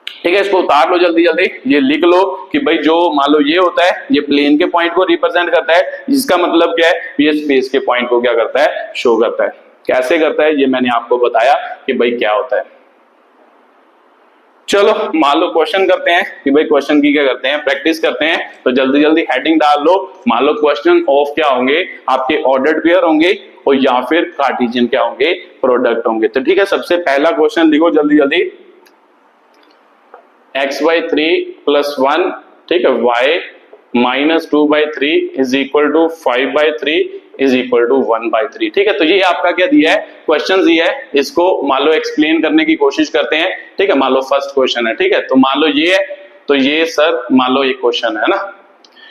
ठीक है, इसको उतार लो जल्दी जल्दी, ये लिख लो कि भाई जो मान लो ये होता है, ये प्लेन के पॉइंट को रिप्रेजेंट करता है, जिसका मतलब क्या है, ये स्पेस के पॉइंट को क्या करता है, शो करता है। कैसे करता है ये मैंने आपको बताया कि भाई क्या होता है। चलो मान लो क्वेश्चन करते हैं कि भाई क्वेश्चन की क्या करते हैं, प्रैक्टिस करते हैं। तो जल्दी जल्दी हेडिंग डाल लो। मान लो क्वेश्चन ऑफ क्या होंगे, आपके ऑर्डर्ड पेयर होंगे और या फिर कार्टेशियन क्या होंगे, प्रोडक्ट होंगे। तो ठीक है, सबसे पहला क्वेश्चन लिखो जल्दी जल्दी, x/3 + 1, ठीक है, y -2/3 is equal to 5/3 is equal to 1/3। ठीक है, तो ये आपका क्या दिया है, क्वेश्चन दिया है, इसको मान लो एक्सप्लेन करने की कोशिश करते हैं। ठीक है, मान लो फर्स्ट क्वेश्चन है, ठीक है, तो मान लो ये है, तो ये सर मान लो ये क्वेश्चन है ना,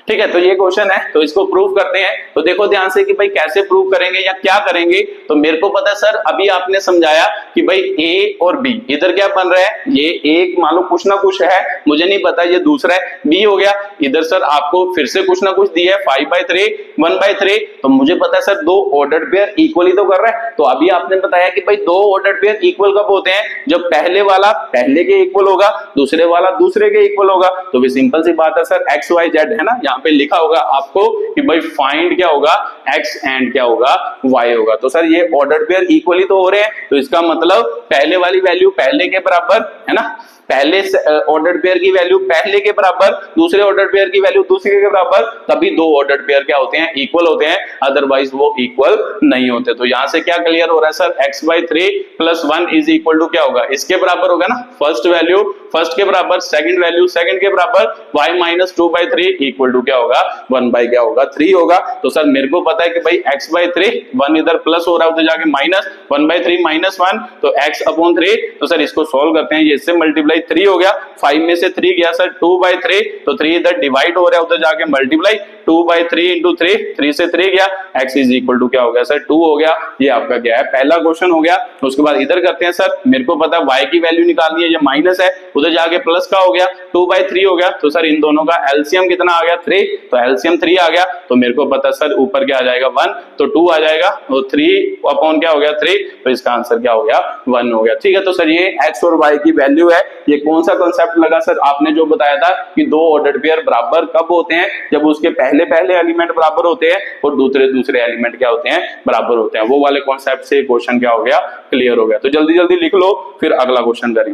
ठीक है, तो ये क्वेश्चन है, तो इसको प्रूव करते हैं। तो देखो ध्यान से कि भाई कैसे प्रूव करेंगे या क्या करेंगे। तो मेरे को पता है सर, अभी आपने समझाया कि भाई ए और बी, इधर क्या बन रहा है, ये एक मान लो कुछ ना कुछ है, मुझे नहीं पता, ये दूसरा है बी हो गया। इधर सर आपको फिर से कुछ ना कुछ दिया है 5/3 1/3, तो मुझे पता है सर दो ऑर्डर्ड पेयर इक्वली तो कर रहा है। तो अभी आपने बताया कि भाई दो ऑर्डर्ड पेयर इक्वल कब होते हैं, जब पहले वाला पहले के इक्वल होगा, दूसरे वाला दूसरे के इक्वल होगा। तो भी सिंपल सी बात है सर, एक्स वाई जेड है ना, यहाँ पे लिखा होगा आपको कि भाई फाइंड क्या होगा, एक्स एंड क्या होगा, वाई होगा। तो सर ये ऑर्डर्ड पेयर इक्वली तो हो रहे हैं, तो इसका मतलब पहले वाली वैल्यू पहले के बराबर है ना, पहले ऑर्डर्ड पेयर की वैल्यू पहले के बराबर, दूसरे ऑर्डर्ड पेयर की वैल्यू दूसरे के बराबर, तभी दो ऑर्डर्ड पेयर क्या होते हैं, इक्वल होते हैं, अदरवाइज वो इक्वल नहीं होते। तो यहां से क्या क्लियर हो रहा है sir, x/3 + 1 is equal to क्या होगा, इसके बराबर होगा ना, फर्स्ट वैल्यू फर्स्ट के बराबर, सेकंड वैल्यू सेकंड के बराबर, y -2/3 इक्वल टू क्या होगा, 1/3 होगा। तो सर मेरे को पता है कि भाई x/3, 1 इधर प्लस हो रहा है तो जाके माइनस, 1/3 -1 तो x/3। तो सर इसको सॉल्व करते हैं, ये इससे मल्टीप्लाई 3 हो गया, 5 में से 3 गया सर 2/3, तो 3 इधर डिवाइड हो रहा है, उधर जाके मल्टीप्लाई, 2/3 इंटू 3, 3 से 3 गया, x इज इक्वल टू क्या हो गया सर 2 हो गया। ये आपका क्या है पहला क्वेश्चन हो गया। उसके बाद इधर करते हैं सर, मेरे को पता है y की वैल्यू निकालनी है, ये माइनस है, उधर जाके प्लस का हो गया, 2/3 हो गया, तो सर इन दोनों का एलसीएम कितना आ गया 3, तो एलसीएम 3 आ गया, तो मेरे को पता सर ऊपर क्या आ जाएगा 1, तो 2 आ जाएगा, तो 3 अपॉन क्या हो गया 3, तो इसका आंसर क्या हो गया 1 हो गया। ठीक है, तो सर ये x और y की वैल्यू है। ये कौन सा कॉन्सेप्ट लगा सर, आपने जो बताया था कि दो ऑर्डर्ड पेयर बराबर कब होते हैं, जब उसके पहले पहले एलिमेंट बराबर होते हैं और दूसरे दूसरे एलिमेंट क्या होते हैं बराबर होते हैं, वो वाले कॉन्सेप्ट से क्वेश्चन क्या हो गया क्लियर हो गया। तो जल्दी जल्दी लिख लो, फिर अगला क्वेश्चन करें।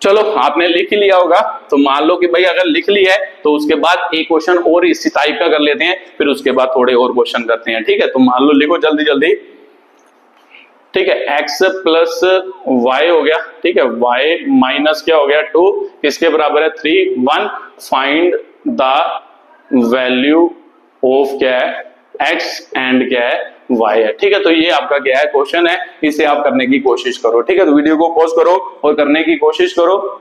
चलो आपने लिख ही लिया होगा, तो मान लो कि भाई अगर लिख लिया है तो उसके बाद एक क्वेश्चन और इसी टाइप का कर लेते हैं, फिर उसके बाद थोड़े और क्वेश्चन करते हैं। ठीक है, तो मान लो लिखो जल्दी जल्दी। ठीक है, x प्लस y हो गया, ठीक है, y माइनस क्या हो गया 2, किसके बराबर है 3, 1, फाइंड द वैल्यू ऑफ क्या है x एंड क्या है y है। ठीक है, तो ये आपका क्या है क्वेश्चन है, इसे आप करने की कोशिश करो। ठीक है, तो वीडियो को पॉज करो और करने की कोशिश करो।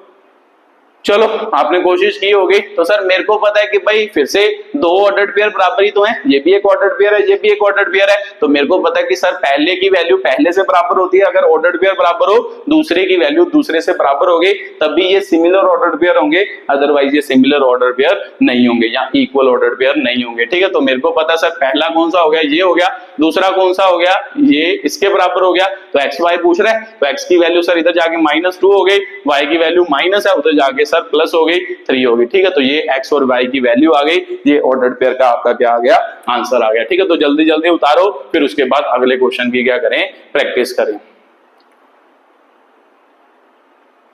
चलो आपने कोशिश की होगी, तो सर मेरे को पता है कि भाई फिर से दो ऑर्डर्ड पेयर बराबर ही तो हैं, ये भी एक ऑर्डर्ड पेयर है, ये भी एक ऑर्डर्ड पेयर है, तो मेरे को पता है कि सर पहले की वैल्यू पहले से बराबर होती है, अगर ऑर्डर्ड पेयर बराबर हो, दूसरे की वैल्यू दूसरे से बराबर होगी, तभी ये सिमिलर ऑर्डर्ड पेयर होंगे, अदरवाइज ये सिमिलर ऑर्डर्ड पेयर नहीं होंगे या इक्वल ऑर्डर्ड पेयर नहीं होंगे। ठीक है, तो मेरे को पता है सर पहला कौन सा हो गया, ये हो गया, दूसरा कौन सा हो गया, ये इसके बराबर हो गया, तो एक्स वाई पूछ रहे हैं, तो एक्स की वैल्यू सर इधर जाके -2 हो गई, वाई की वैल्यू माइनस है, उधर जाके सर प्लस हो गई 3 हो गई। ठीक है, तो ये x और y की वैल्यू आ गई, ये ऑर्डर्ड पेयर का आपका क्या आ गया आंसर आ गया। ठीक है, तो जल्दी जल्दी उतारो, फिर उसके बाद अगले क्वेश्चन की क्या करें प्रैक्टिस करें।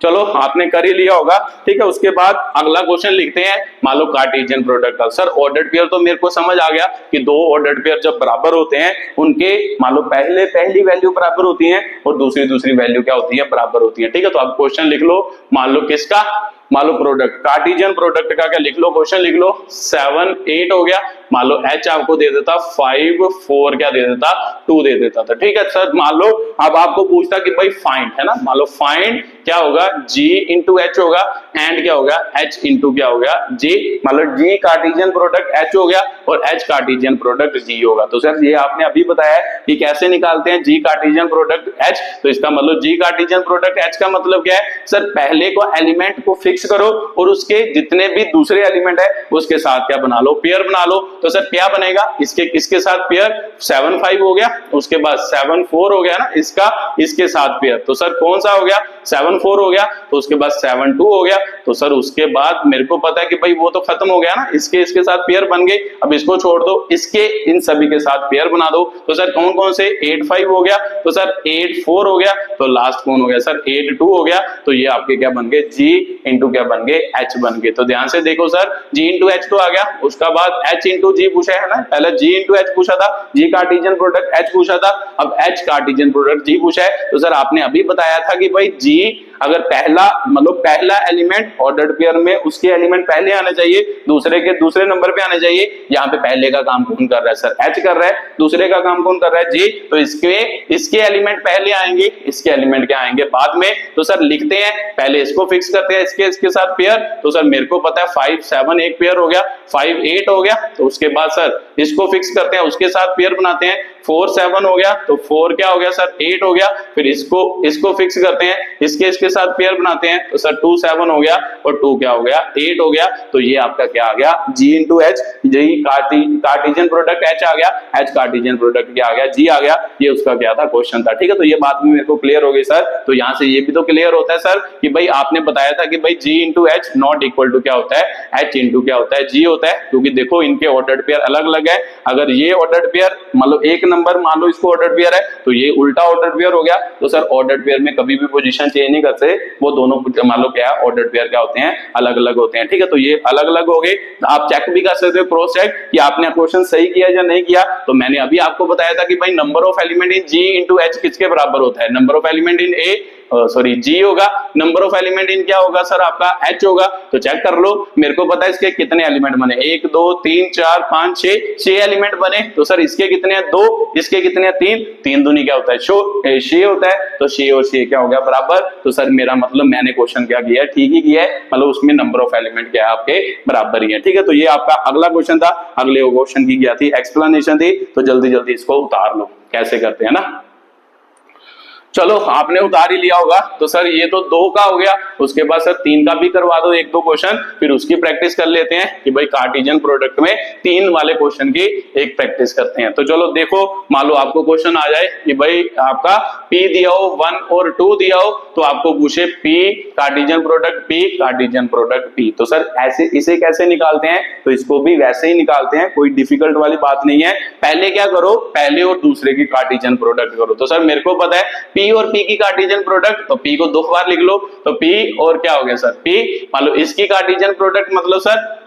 चलो आपने कर ही लिया होगा। ठीक है, उसके बाद अगला क्वेश्चन लिखते हैं, मान लो कार्टेशियन प्रोडक्ट का। सर ऑर्डर्ड पेयर तो मेरे को समझ आ गया कि दो ऑर्डर्ड पेयर जब बराबर होते हैं, उनके मान लो पहली वैल्यू बराबर होती है और दूसरी वैल्यू क्या होती है बराबर होती है। ठीक है, तो आप क्वेश्चन लिख लो, मान लो किसका, मान लो प्रोडक्ट कार्टेशियन प्रोडक्ट का क्या लिख लो, क्वेश्चन लिख लो 7 8 हो गया, मान लो h आपको दे देता 5 4 क्या दे देता 2 दे देता था। ठीक है सर, मान लो अब आपको पूछता कि भाई फाइंड है ना, मान लो फाइंड क्या होगा g इंटू h होगा, एंड क्या होगा h इंटू क्या होगा g, मान लो g कार्टेशियन प्रोडक्ट h हो गया और h कार्टेशियन प्रोडक्ट g होगा। तो सर ये आपने अभी बताया कि कैसे निकालते हैं g कार्टेशियन प्रोडक्ट h, तो इसका मतलब g कार्टेशियन प्रोडक्ट h का मतलब क्या है सर, पहले को एलिमेंट को फिक्स करो और उसके जितने भी दूसरे एलिमेंट है उसके साथ क्या बना लो, पेयर बना लो। तो सर क्या बनेगा, इसके साथ पेयर 7 5 हो गया, उसके बाद 7 4 हो गया ना, इसके साथ पेयर, तो सर कौन सा हो गया 7 4 हो गया, तो उसके बाद 7 2 हो गया, तो सर उसके बाद मेरे को पता है कि भाई वो तो खत्म हो गया ना, इसके साथ पेयर बन गए, अब इसको छोड़ दो, इसके इन सभी के साथ पेयर बना दो। तो सर कौन कौन से 8 5 हो गया, तो सर 8 4 हो गया, तो लास्ट कौन हो गया सर 8 2 हो गया, तो ये आपके क्या बन गए g इंटू क्या बन गए h बन गए। तो ध्यान से देखो सर, g इंटू h तो आ गया, उसका बाद h इंटू g पूछा है ना, पहले g इंटू h पूछा था, g कार्टेशियन प्रोडक्ट h पूछा था, अब h कार्टेशियन प्रोडक्ट g पूछा है। तो सर आपने अभी बताया था कि भाई g अगर पहला मतलब पहला एलिमेंट ऑर्डर्ड पेयर में उसके एलिमेंट पहले आने चाहिए, दूसरे के दूसरे नंबर पे आने चाहिए, यहाँ पे पहले का काम कौन कर रहा है सर h कर रहा है, दूसरे का काम कौन कर रहा है g, तो इसके एलिमेंट पहले आएंगे, इसके एलिमेंट क्या आएंगे बाद में। तो सर लिखते हैं, पहले इसको फिक्स करते हैं इसके साथ पेयर, तो सर मेरे को पता है 5 7 एक पेयर हो गया, 5 8 हो गया, तो उसके बाद सर इसको फिक्स करते हैं, उसके साथ पेयर बनाते हैं, 4 7 हो गया, तो 4 क्या हो गया सर 8 हो गया, फिर इसको फिक्स करते हैं, इसके साथ पेयर बनाते हैं, तो सर 2 7 हो गया और 2 क्या हो गया 8 हो गया, तो ये आपका क्या आ गया g इंटू h, जी कार्टेशियन प्रोडक्ट h आ गया, h कार्टेशियन प्रोडक्ट क्या आ गया g आ गया, ये उसका क्या था क्वेश्चन था। ठीक है, तो ये बात भी मेरे को क्लियर हो गई सर। तो यहाँ से ये भी तो क्लियर होता है सर कि भाई आपने बताया था कि भाई g into h not equal to क्या होता है h इंटू क्या होता है g होता है, क्योंकि देखो इनके ऑर्डर्ड पेयर अलग अलग है। अगर ये ऑर्डर्ड पेयर मतलब एक नंबर मान लो इसको ऑर्डर्ड पेयर है, तो ये उल्टा ऑर्डर्ड पेयर हो गया, तो सर ऑर्डर्ड पेयर में कभी भी पोजीशन चेंज नहीं करते, वो दोनों मान लो क्या ऑर्डर्ड पेयर क्या होते हैं अलग अलग होते हैं। ठीक है, तो ये अलग अलग हो गए, आप चेक भी कर सकते हो क्रॉस चेक कि आपने क्वेश्चन सही किया या नहीं किया। तो मैंने अभी आपको बताया था कि भाई number of element in g into h किसके बराबर होता है, number of element in a sorry G होगा, नंबर ऑफ एलिमेंट इन क्या होगा सर आपका एच होगा। तो चेक कर लो, मेरे को पता है इसके कितने एलिमेंट बने, 1 2 3 4 5 6 एलिमेंट बने। तो सर इसके कितने हैं 2, इसके कितने हैं 3, 3 दूनी क्या होता है 6 होता है। तो 6 और 6 क्या हो गया बराबर। तो सर मेरा मतलब मैंने क्वेश्चन क्या किया है, ठीक ही किया है, मतलब उसमें नंबर ऑफ एलिमेंट क्या है आपके बराबर ही है। ठीक है, तो ये आपका अगला क्वेश्चन था। अगले क्वेश्चन की क्या थी, एक्सप्लेनेशन थी। तो जल्दी जल्दी इसको उतार लो, कैसे करते हैं ना। चलो आपने उतार ही लिया होगा। तो सर ये तो 2 का हो गया, उसके बाद सर 3 का भी करवा दो 1-2 क्वेश्चन, फिर उसकी प्रैक्टिस कर लेते हैं कि भाई कार्टेशियन प्रोडक्ट में 3 वाले क्वेश्चन की एक प्रैक्टिस करते हैं। तो चलो देखो, मान लो आपको क्वेश्चन आ जाए कि भाई आपका P दिया हो 1 और 2 दिया हो, तो आपको पूछे P cartesian product P cartesian product P। तो सर ऐसे इसे कैसे निकालते हैं, तो इसको भी वैसे ही निकालते हैं, कोई डिफिकल्ट वाली बात नहीं है। पहले क्या करो, पहले और दूसरे की कार्टेशियन प्रोडक्ट करो। तो सर मेरे को पता है P और P की कार्टेशियन प्रोडक्ट, तो P को 2 बार लिख लो। तो P और क्या हो गया सर P, मान लो इसकी कार्टेशियन प्रोडक्ट मतलब सर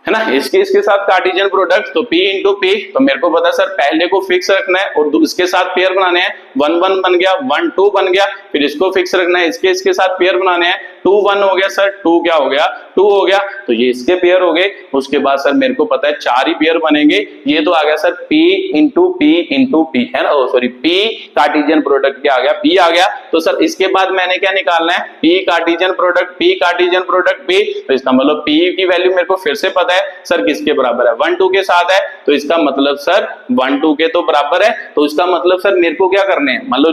है ना, इसके साथ कार्टेशियन प्रोडक्ट, तो P इंटू P। तो मेरे को पता है सर पहले को फिक्स रखना है और इसके साथ पेयर बनाने हैं, 1 1 बन गया, 1 2 बन गया, फिर इसको फिक्स रखना है, इसके साथ पेयर बनाने हैं, 2 1 हो गया सर, 2 क्या हो गया 2 हो गया। तो ये इसके पेयर हो गए। उसके बाद सर मेरे को पता है 4 ही पेयर बनेंगे। ये तो आ गया सर P इंटू P है ना, सॉरी P कार्टेशियन प्रोडक्ट क्या आ गया P आ गया। तो सर इसके बाद मैंने क्या निकालना है, P cartesian product P cartesian product P। तो इसका मतलब P की वैल्यू मेरे को फिर से पता है सर किसके बराबर है, 1 2 के साथ है। तो इसका मतलब सर 1 2 के तो बराबर है। तो इसका मतलब सर मेरे को क्या करने हैं, मान लो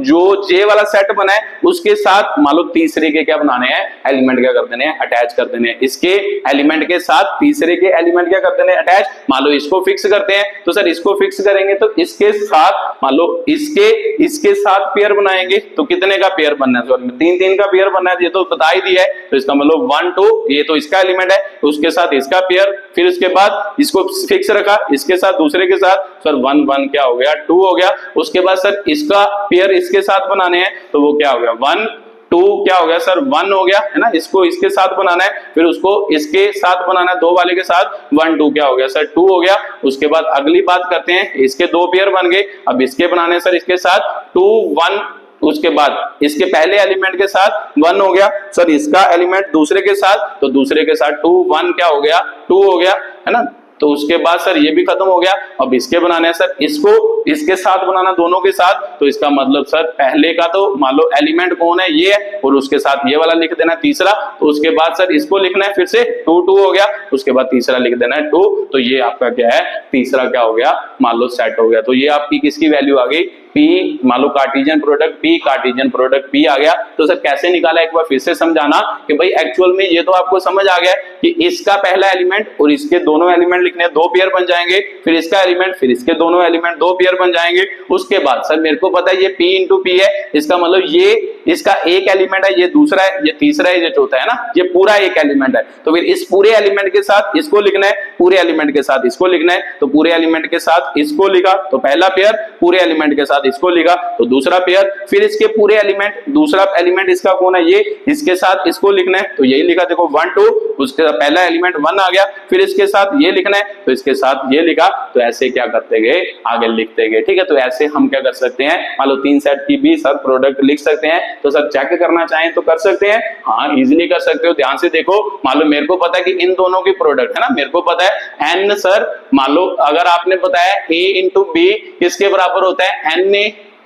जो J वाला सेट बना है उसके साथ मान लो तीसरे के क्या बनाने हैं, एलिमेंट क्या कर देने हैं, अटैच कर देने हैं। इसके एलिमेंट के साथ तीसरे के एलिमेंट क्या कर देने हैं, अटैच। मान लो इसको फिक्स करते हैं, तो सर इसको फिक्स करेंगे तो इसके साथ मान लो इसके साथ पेयर बनाएंगे, तो कितने का पेयर बनना है, सॉरी 3 का पेयर बनना है, ये तो बता ही दिया है। तो इसका मतलब 1 2, ये तो इसका एलिमेंट है, उसके साथ इसका पेयर, फिर उसके बाद इसको फिक्स रखा, इसके साथ दूसरे के साथ, सर 1 1 क्या हो गया 2 हो गया। उसके बाद सर इसका पेयर इसके साथ बनाने हैं, तो वो क्या हो गया 1 2 क्या हो गया सर 1 हो गया, है ना। इसको इसके साथ बनाना है, फिर उसको इसके साथ बनाना है, 2 वाले के साथ, 1 2 क्या हो गया सर 2 हो गया। उसके बाद अगली बात करते हैं, इसके 2 पेयर बन गए, अब इसके बनाने सर इसके साथ 2 1, उसके बाद इसके पहले एलिमेंट के साथ 1 हो गया, सर इसका एलिमेंट दूसरे के साथ, तो दूसरे के साथ 2 1 क्या हो गया 2 हो गया, है ना। तो उसके बाद सर ये भी खत्म हो गया। अब इसके बनाने हैं सर, इसको इसके साथ बनाना दोनों के साथ। तो इसका मतलब सर पहले का तो मान लो एलिमेंट कौन है, ये है, और उसके साथ ये वाला लिख देना है तीसरा। तो उसके बाद सर इसको लिखना है फिर से 2 2 हो गया, उसके बाद तीसरा लिख देना है 2। तो ये आपका क्या है, तीसरा क्या हो गया मान लो सेट हो गया। तो ये आपकी किसकी वैल्यू आ गई, P मान लो cartesian product P cartesian product P आ गया। तो सर कैसे निकाला, एक बार फिर से समझाना कि भाई एक्चुअल में ये तो आपको समझ आ गया कि इसका पहला एलिमेंट और इसके दोनों एलिमेंट लिखने, 2 पेयर बन जाएंगे, फिर इसका एलिमेंट, फिर इसके दोनों एलिमेंट 2 पेयर बन जाएंगे। उसके बाद सर मेरे को पता है ये P इंटू P है, इसका मतलब ये इसका एक एलिमेंट है, ये दूसरा है, ये तीसरा है, ये चौथा है ना, ये पूरा एक एलिमेंट है। तो फिर इस पूरे एलिमेंट के साथ इसको लिखना है, पूरे एलिमेंट के साथ इसको लिखना है। तो पूरे एलिमेंट के साथ इसको लिखा तो पहला पेयर, पूरे एलिमेंट के साथ इसको लिखा तो दूसरा पेयर, फिर इसके पूरे एलिमेंट, दूसरा एलिमेंट इसका कौन है, ये, इसके साथ इसको लिखना है, तो यही लिखा देखो 1 2, उसके पहला एलिमेंट 1 आ गया, फिर इसके साथ ये लिखना है, तो इसके साथ ये लिखा। तो ऐसे क्या करते गए, आगे लिखते गए। ठीक है, तो ऐसे हम क्या कर सकते हैं, मान लो 3 सेट की भी सर प्रोडक्ट लिख सकते हैं। तो सर चेक करना चाहें तो कर सकते हैं, हाँ इजिली कर सकते हो। ध्यान से देखो, मान लो मेरे को पता है कि इन दोनों की प्रोडक्ट है ना, मेरे को पता है n सर, मान लो अगर आपने बताया a इंटू बी किसके बराबर होता है,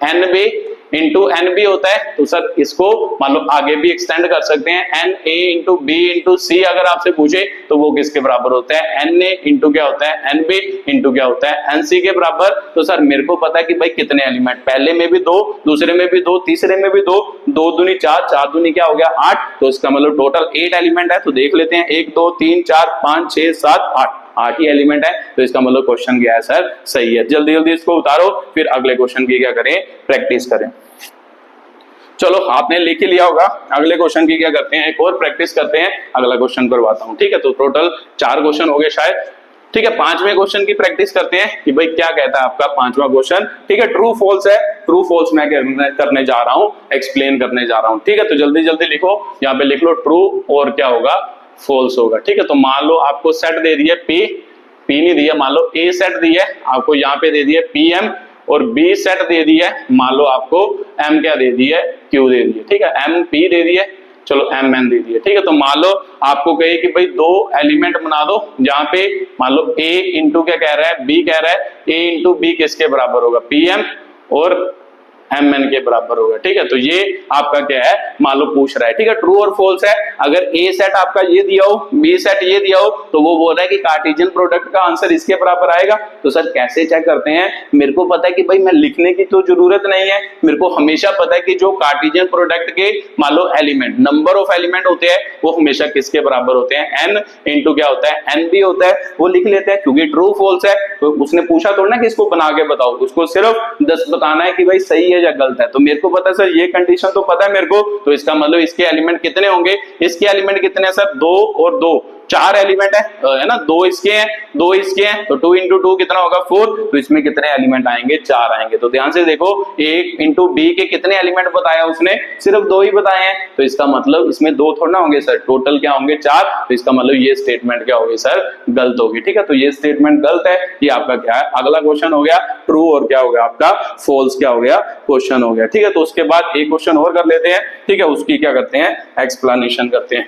n B into n B होता है। तो सर इसको मान लो आगे भी एक्सटेंड कर सकते हैं, N A into B into C अगर आपसे पूछे तो वो किसके बराबर होता है, एन ए इंटू क्या होता है, एन बी इंटू क्या होता है, एन सी के बराबर। तो सर मेरे को पता है कि भाई कितने एलिमेंट, पहले में भी 2, दूसरे में भी 2, तीसरे में भी 2, 2 दूनी 4, 4 दूनी क्या हो गया 8। तो इसका मतलब टोटल 8 एलिमेंट है। तो देख लेते हैं 1 2 3 4 5 6 7 8 ही एलिमेंट है। तो इसका मतलब क्वेश्चन क्या है सर, सही है। जल्दी जल्दी इसको उतारो, फिर अगले क्वेश्चन की क्या करें, प्रैक्टिस करें। चलो आपने लिख ही लिया होगा, अगले क्वेश्चन की क्या करते हैं, एक और प्रैक्टिस करते हैं, अगला क्वेश्चन करवाता हूं। ठीक है, तो टोटल 4 क्वेश्चन हो गए शायद। ठीक है, 5वें क्वेश्चन की प्रैक्टिस करते हैं कि भाई क्या कहता है आपका 5वां क्वेश्चन। ठीक है, ट्रू फॉल्स है, ट्रू फॉल्स मैं करने जा रहा हूं, एक्सप्लेन करने जा रहा हूं। ठीक है, तो जल्दी जल्दी लिखो, यहाँ पे लिख लो ट्रू और क्या होगा, फॉल्स होगा। ठीक है, तो मान लो आपको सेट दे दिया P नहीं दिया, मान लो A सेट दिया है आपको, यहाँ पे दे दिया PM और बी सेट दे दी है, मान लो आपको एम क्या दे दी है, क्यू दे दी है, ठीक है, एम पी दे दी है, चलो एम एन दे दी है, ठीक है। तो मान लो आपको कहे कि भाई दो एलिमेंट बना दो जहां पे मान लो ए इंटू क्या कह रहा है, बी कह रहा है, ए इंटू बी किसके बराबर होगा, पी एम और एम एन के बराबर होगा, ठीक है। तो ये आपका क्या है, मान लो पूछ रहा है, ठीक है, ट्रू और फॉल्स है। अगर ए सेट आपका ये दिया हो, बी सेट ये दिया हो, तो वो बोल रहा है कि कार्टेशियन प्रोडक्ट का आंसर इसके बराबर आएगा। तो सर कैसे चेक करते हैं, मेरे को पता है कि भाई मैं लिखने की तो जरूरत नहीं है, मेरे को हमेशा पता है कि जो कार्टेशियन प्रोडक्ट के मान लो एलिमेंट, नंबर ऑफ एलिमेंट होते हैं, वो हमेशा किसके बराबर होते हैं, एन इंटू क्या होता है, एन बी होता है, वो लिख लेते हैं क्योंकि ट्रू फॉल्स है। तो उसने पूछा थोड़ा ना कि इसको बना के बताओ, उसको सिर्फ 10 बताना है कि भाई सही है या गलत है। तो मेरे को पता है सर, ये कंडीशन तो पता है मेरे को, तो इसका मतलब इसके एलिमेंट कितने होंगे, इसके एलिमेंट कितने हैं सर, 2 और 2, 4 एलिमेंट है ना, 2 इसके हैं, 2 इसके हैं, तो 2 इंटू 2 कितना होगा 4, तो इसमें कितने एलिमेंट आएंगे, 4 आएंगे। तो ध्यान से देखो, a इंटू बी के कितने एलिमेंट बताया उसने, सिर्फ 2 ही बताए हैं, तो इसका मतलब इसमें 2 थोड़ा ना होंगे सर, टोटल क्या होंगे 4, तो इसका मतलब ये स्टेटमेंट क्या होगी सर, गलत होगी, ठीक है। तो ये स्टेटमेंट गलत है, ये आपका क्या है, अगला क्वेश्चन हो गया ट्रू और क्या हो गया आपका फॉल्स क्या हो गया क्वेश्चन हो गया, ठीक है। तो उसके बाद एक क्वेश्चन और कर लेते हैं, ठीक है, उसकी क्या करते हैं, एक्सप्लेनेशन करते हैं।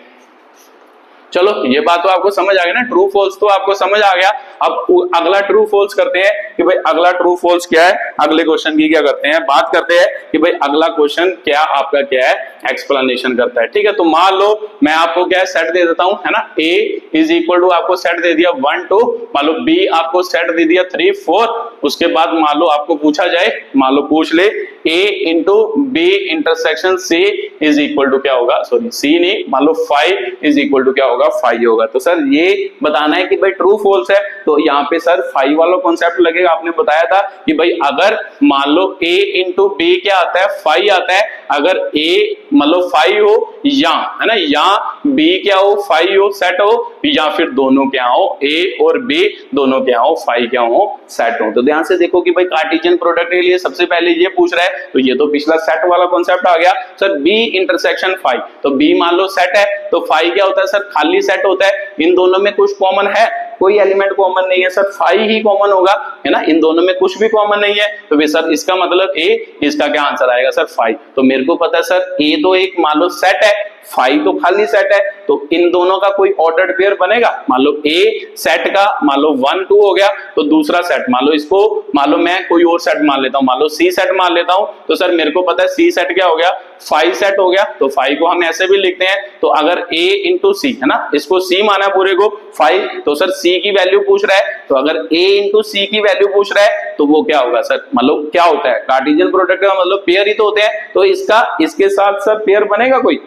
चलो ये बात तो आपको समझ आ गया ना, ट्रू फॉल्स तो आपको समझ आ गया। अब अगला ट्रू फॉल्स करते हैं कि भाई अगला ट्रू फॉल्स क्या है, अगले क्वेश्चन की क्या करते हैं, बात करते हैं कि भाई अगला क्वेश्चन क्या आपका क्या है, एक्सप्लेनेशन करता है, ठीक है। तो मान लो मैं आपको क्या है सेट दे देता हूं, है ना, a इज इक्वल टू आपको सेट दे दिया 1 2, मान लो b आपको सेट दे दिया 3 4, उसके बाद मान लो आपको पूछा जाए, मान लो पूछ ले a into B intersection c is equal to क्या होगा, सॉरी c नहीं, मान लो 5 इज इक्वल टू क्या होगा, 5 होगा। तो सर ये बताना है कि भाई ट्रू फॉल्स है, तो यहाँ पे सर 5 वाला कॉन्सेप्ट लगेगा। आपने बताया था कि भाई अगर मान लो a इंटू बी क्या आता है, 5 आता है, अगर a मान लो 5 हो या, है ना, या b क्या हो 5 हो सेट हो, या फिर दोनों क्या हो, a और b दोनों क्या हो 5 क्या हो सेट हो। तो ध्यान से देखो कि भाई कार्टेशियन प्रोडक्ट के लिए सबसे पहले ये पूछ रहा है, तो ये तो पिछला सेट वाला कॉन्सेप्ट आ गया सर, b इंटरसेक्शन 5, तो b मान लो सेट है, तो 5 क्या होता है सर, खाली सेट होता है, इन दोनों में कुछ कॉमन है, कोई एलिमेंट कॉमन नहीं है सर, 5 ही कॉमन होगा, है ना, इन दोनों में कुछ भी कॉमन नहीं है, तो वे सर इसका मतलब a, इसका क्या आंसर आएगा सर 5। तो मेरे को पता है सर a तो एक मान लो सेट है, 5 तो खाली सेट है, तो इन दोनों का कोई ऑर्डर्ड पेयर बनेगा, मान लो a सेट का मान लो 1 2 हो गया, तो दूसरा सेट मान लो इसको, मान लो मैं कोई और सेट मान लेता हूं, मान लो c सेट मान लेता हूं, तो सर मेरे को पता है c सेट क्या हो गया, 5 सेट हो गया, तो 5 को हम ऐसे भी लिखते हैं, तो अगर a इंटू सी, है ना, इसको c माना पूरे को 5, तो सर c की वैल्यू पूछ रहा है, तो अगर a इंटू सी की वैल्यू पूछ रहा है, तो वो क्या होगा सर, मतलब क्या होता है, कार्टेशियन प्रोडक्ट का मतलब पेयर ही तो होते हैं, तो इसका इसके साथ सर पेयर बनेगा कोई,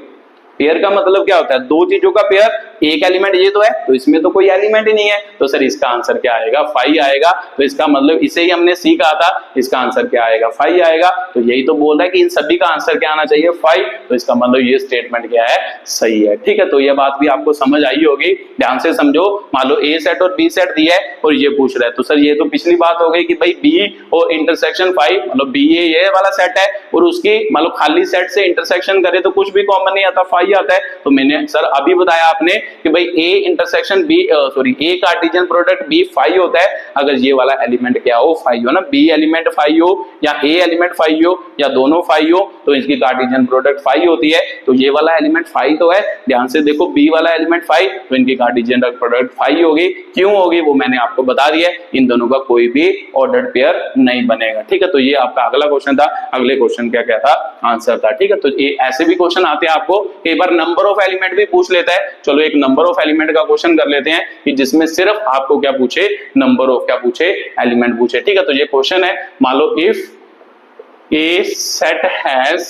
पेयर का मतलब क्या होता है, दो चीजों का पेयर, एक एलिमेंट ये तो है, तो इसमें तो कोई एलिमेंट ही नहीं है, तो सर इसका आंसर क्या आएगा 5 आएगा। तो इसका मतलब इसे ही हमने सी कहा था, इसका आंसर क्या आएगा 5 आएगा। तो यही तो बोल रहा है कि इन सभी का आंसर क्या आना चाहिए 5, तो इसका मतलब ये स्टेटमेंट क्या है, सही है, ठीक है। तो ये बात भी आपको समझ आई होगी, ध्यान से समझो। मान लो ए सेट और बी सेट दिया है और ये पूछ रहा है, तो सर ये तो पिछली बात हो गई कि भाई बी और इंटरसेक्शन 5, मतलब बी ये वाला सेट है और उसकी मान लो खाली सेट से इंटरसेक्शन करे तो कुछ भी कॉमन नहीं आता, 5 आता है। तो मैंने सर अभी बताया आपने कि भाई A intersection B, sorry A Cartesian product B 5 होता है, अगर ये वाला एलिमेंट क्या हो 5 हो ना, बी एलिमेंट 5 हो या ए एलिमेंट 5 हो या दोनों 5 हो, तो इसकी कार्टेशियन प्रोडक्ट 5 होती है। तो ये वाला एलिमेंट 5 तो है, ध्यान से देखो बी वाला एलिमेंट 5, तो इनकी कार्टेशियन प्रोडक्ट 5 होगी। क्यों होगी वो मैंने आपको बता दिया, इन दोनों का कोई भी ऑर्डर्ड पेयर नहीं बनेगा, ठीक है। तो ये आपका अगला क्वेश्चन था, अगले क्वेश्चन क्या क्या था, आंसर था, ठीक है। तो ये ऐसे भी क्वेश्चन आते हैं आपको, कई बार नंबर ऑफ एलिमेंट भी पूछ लेता है। चलो एक नंबर ऑफ एलिमेंट का क्वेश्चन कर लेते हैं कि जिसमें सिर्फ आपको क्या पूछे, नंबर ऑफ क्या पूछे, एलिमेंट पूछे, ठीक है। तो ये क्वेश्चन है, मान लो इफ ए सेट हैज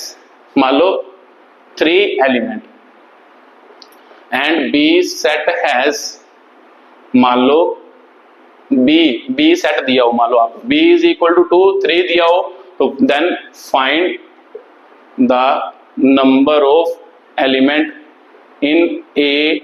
मान लो 3 element and B set has मान लो बी सेट दिया हो, मान लो आप b इज इक्वल टू 2 3 दिया हो, तो then find the number of element in A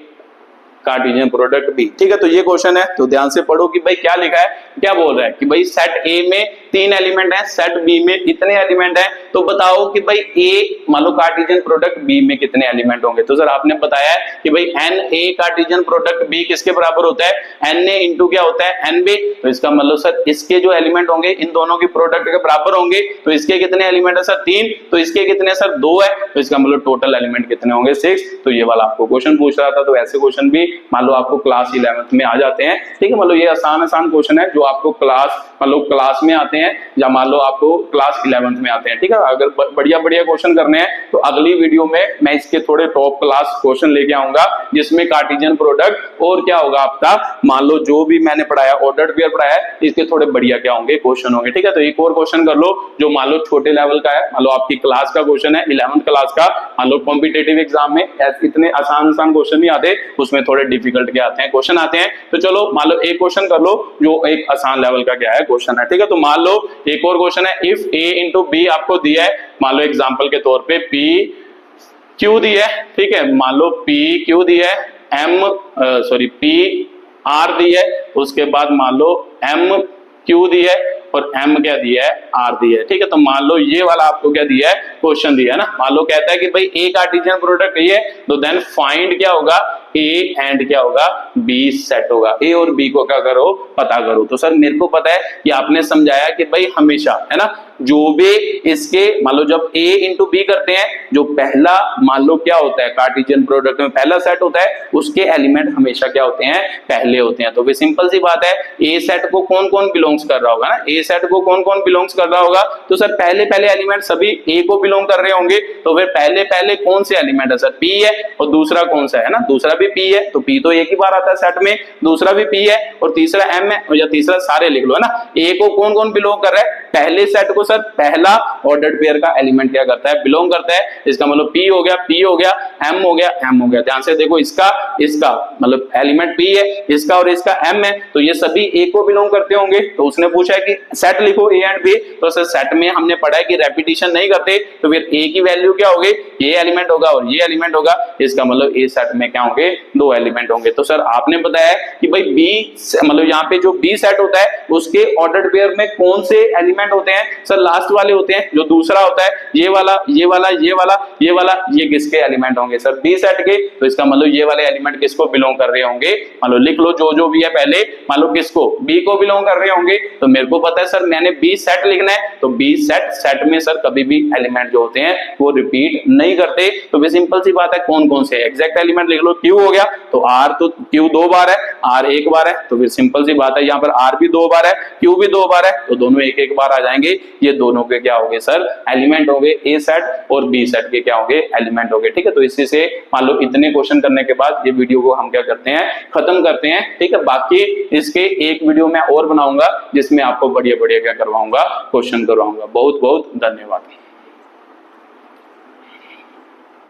Cartesian product B. ठीक है, तो ये क्वेश्चन है, तो ध्यान से पढ़ो कि भाई क्या लिखा है, क्या बोल रहा है कि भाई सेट ए में 3 एलिमेंट है, सेट बी में इतने एलिमेंट है, तो बताओ कि भाई ए मान लो कार्टेशियन प्रोडक्ट बी में कितने एलिमेंट होंगे। तो सर आपने बताया है कि भाई n A Cartesian product B किसके बराबर होता है, एन ए इंटू क्या होता है, एन बी। तो इसका मतलब सर इसके जो एलिमेंट होंगे इन दोनों की प्रोडक्ट के बराबर होंगे, तो इसके कितने एलिमेंट है सर 3, तो इसके कितने सर 2 है, तो इसका मतलब टोटल एलिमेंट कितने होंगे 6। तो ये वाला आपको क्वेश्चन पूछ रहा था, तो ऐसे क्वेश्चन भी मान लो आपको क्लास 11th में आ जाते हैं। ठीक है, मतलब ये आसान क्वेश्चन है जो आपको क्लास में आते हैं, या मान लो आपको क्लास 11th में आते हैं। ठीक है, अगर बढ़िया क्वेश्चन करने हैं तो अगली वीडियो में मैं इसके थोड़े टॉप क्लास क्वेश्चन लेके आऊंगा, जिसमें कार्टेशियन प्रोडक्ट और क्या होगा आपका, मान लो जो भी मैंने पढ़ाया ऑर्डर्ड पेयर पढ़ाया है, इसके थोड़े बढ़िया क्या होंगे क्वेश्चन होंगे। ठीक है, तो एक और क्वेश्चन कर लो जो मान लो छोटे लेवल का है, मान लो आपकी क्लास का क्वेश्चन है 11th क्लास का, मान लो कॉम्पिटेटिव एग्जाम में इतने आसान क्वेश्चन नहीं आते, उसमें थोड़े डिफिकल्ट के आते हैं क्वेश्चन आते हैं। तो चलो मान लो एक क्वेश्चन कर लो जो एक आसान लेवल का क्या है क्वेश्चन है। ठीक है, तो मान लो एक और क्वेश्चन है, इफ ए इंटू बी आपको दिया है, मान लो एग्जाम्पल के तौर पे पी क्यू दिया है। ठीक है, मान लो पी क्यू दिया है, पी आर दिया है, उसके बाद मान लो एम क्यू दिया है और एम क्या दिया है, आर दिया है। ठीक है, तो मान लो ये वाला आपको क्या दिया है, क्वेश्चन दिया है ना। मान लो कहता है कि भाई ए कार्टेशियन प्रोडक्ट ये है, तो देन फाइंड क्या होगा, ए एंड क्या होगा, बी सेट होगा। ए और बी को क्या करो, पता करो। तो सर मेरे को पता है कि आपने समझाया कि भाई हमेशा है ना, जो भी इसके मान लो जब ए इंटू बी करते हैं, जो पहला मान लो क्या होता है कार्टेशियन प्रोडक्ट में पहला सेट होता है, उसके एलिमेंट हमेशा क्या होते हैं, पहले होते हैं। तो फिर सिंपल सी बात है, ए सेट को कौन कौन बिलोंग्स कर रहा होगा ना, ए सेट को कौन कौन बिलोंग्स कर रहा होगा, तो सर पहले एलिमेंट सभी ए को बिलोंग कर रहे होंगे। तो फिर पहले कौन से एलिमेंट है सर, पी है, और दूसरा कौन सा है ना, दूसरा भी पी है, तो पी तो एक ही बार आता है सेट में, दूसरा भी पी है और तीसरा एम है, या तीसरा सारे लिख लो है ना। ए को कौन कौन बिलोंग कर रहा है, पहले सेट को सर पहला ऑर्डर्ड पेयर का एलिमेंट क्या करता है, बिलोंग करता है। इसका मतलब पी हो गया, एम हो गया, एम हो गया। ध्यान से देखो, इसका मतलब एलिमेंट पी है, इसका और इसका एम है, तो ये सभी ए को बिलोंग करते होंगे। तो उसने पूछा है कि सेट लिखो ए एंड बी, तो सर सेट में हमने पढ़ा है कि रेपिटेशन नहीं करते, तो फिर ए की वैल्यू क्या होगी, ये एलिमेंट होगा और ये एलिमेंट होगा। इसका मतलब ए सेट में क्या होंगे, 2 एलिमेंट होंगे। तो सर आपने बताया कि भाई बी मतलब यहाँ पे जो बी सेट होता है उसके ऑर्डर्ड पेयर में कौन से एलिमेंट होते हैं, सर लास्ट वाले होते हैं। जो दूसरा होता है ये वाला, ये वाला, ये वाला, ये वाला, ये किसके एलिमेंट होंगे सर, बी सेट के। तो इसका मतलब ये वाले एलिमेंट किसको बिलोंग कर रहे होंगे, मान लो लिख लो जो भी है पहले, मान लो किसको, बी को बिलोंग कर रहे होंगे। तो मेरे को पता है सर मैंने बी सेट लिखना है, तो बी सेट में सर कभी भी एलिमेंट जो होते हैं वो रिपीट नहीं करते। तो फिर सिंपल सी बात है, कौन कौन से एग्जैक्ट एलिमेंट लिख लो, क्यू हो गया, तो आर, तो क्यू 2 बार है, आर 1 बार है, तो फिर सिंपल सी बात है यहाँ पर आर भी 2 बार है, क्यू भी 2 बार है, तो दोनों एक बार आ जाएंगे। ये दोनों के क्या होंगे सर, एलिमेंट होंगे, ए सेट और बी सेट के क्या होंगे, एलिमेंट होंगे। ठीक है, तो इसी से मान लो इतने क्वेश्चन करने के बाद ये वीडियो को हम क्या करते हैं, खत्म करते हैं। ठीक है, बाकी इसके एक वीडियो मैं और बनाऊंगा जिसमें आपको बढ़िया क्या करवाऊंगा, क्वेश्चन करवाऊंगा। बहुत बहुत धन्यवाद।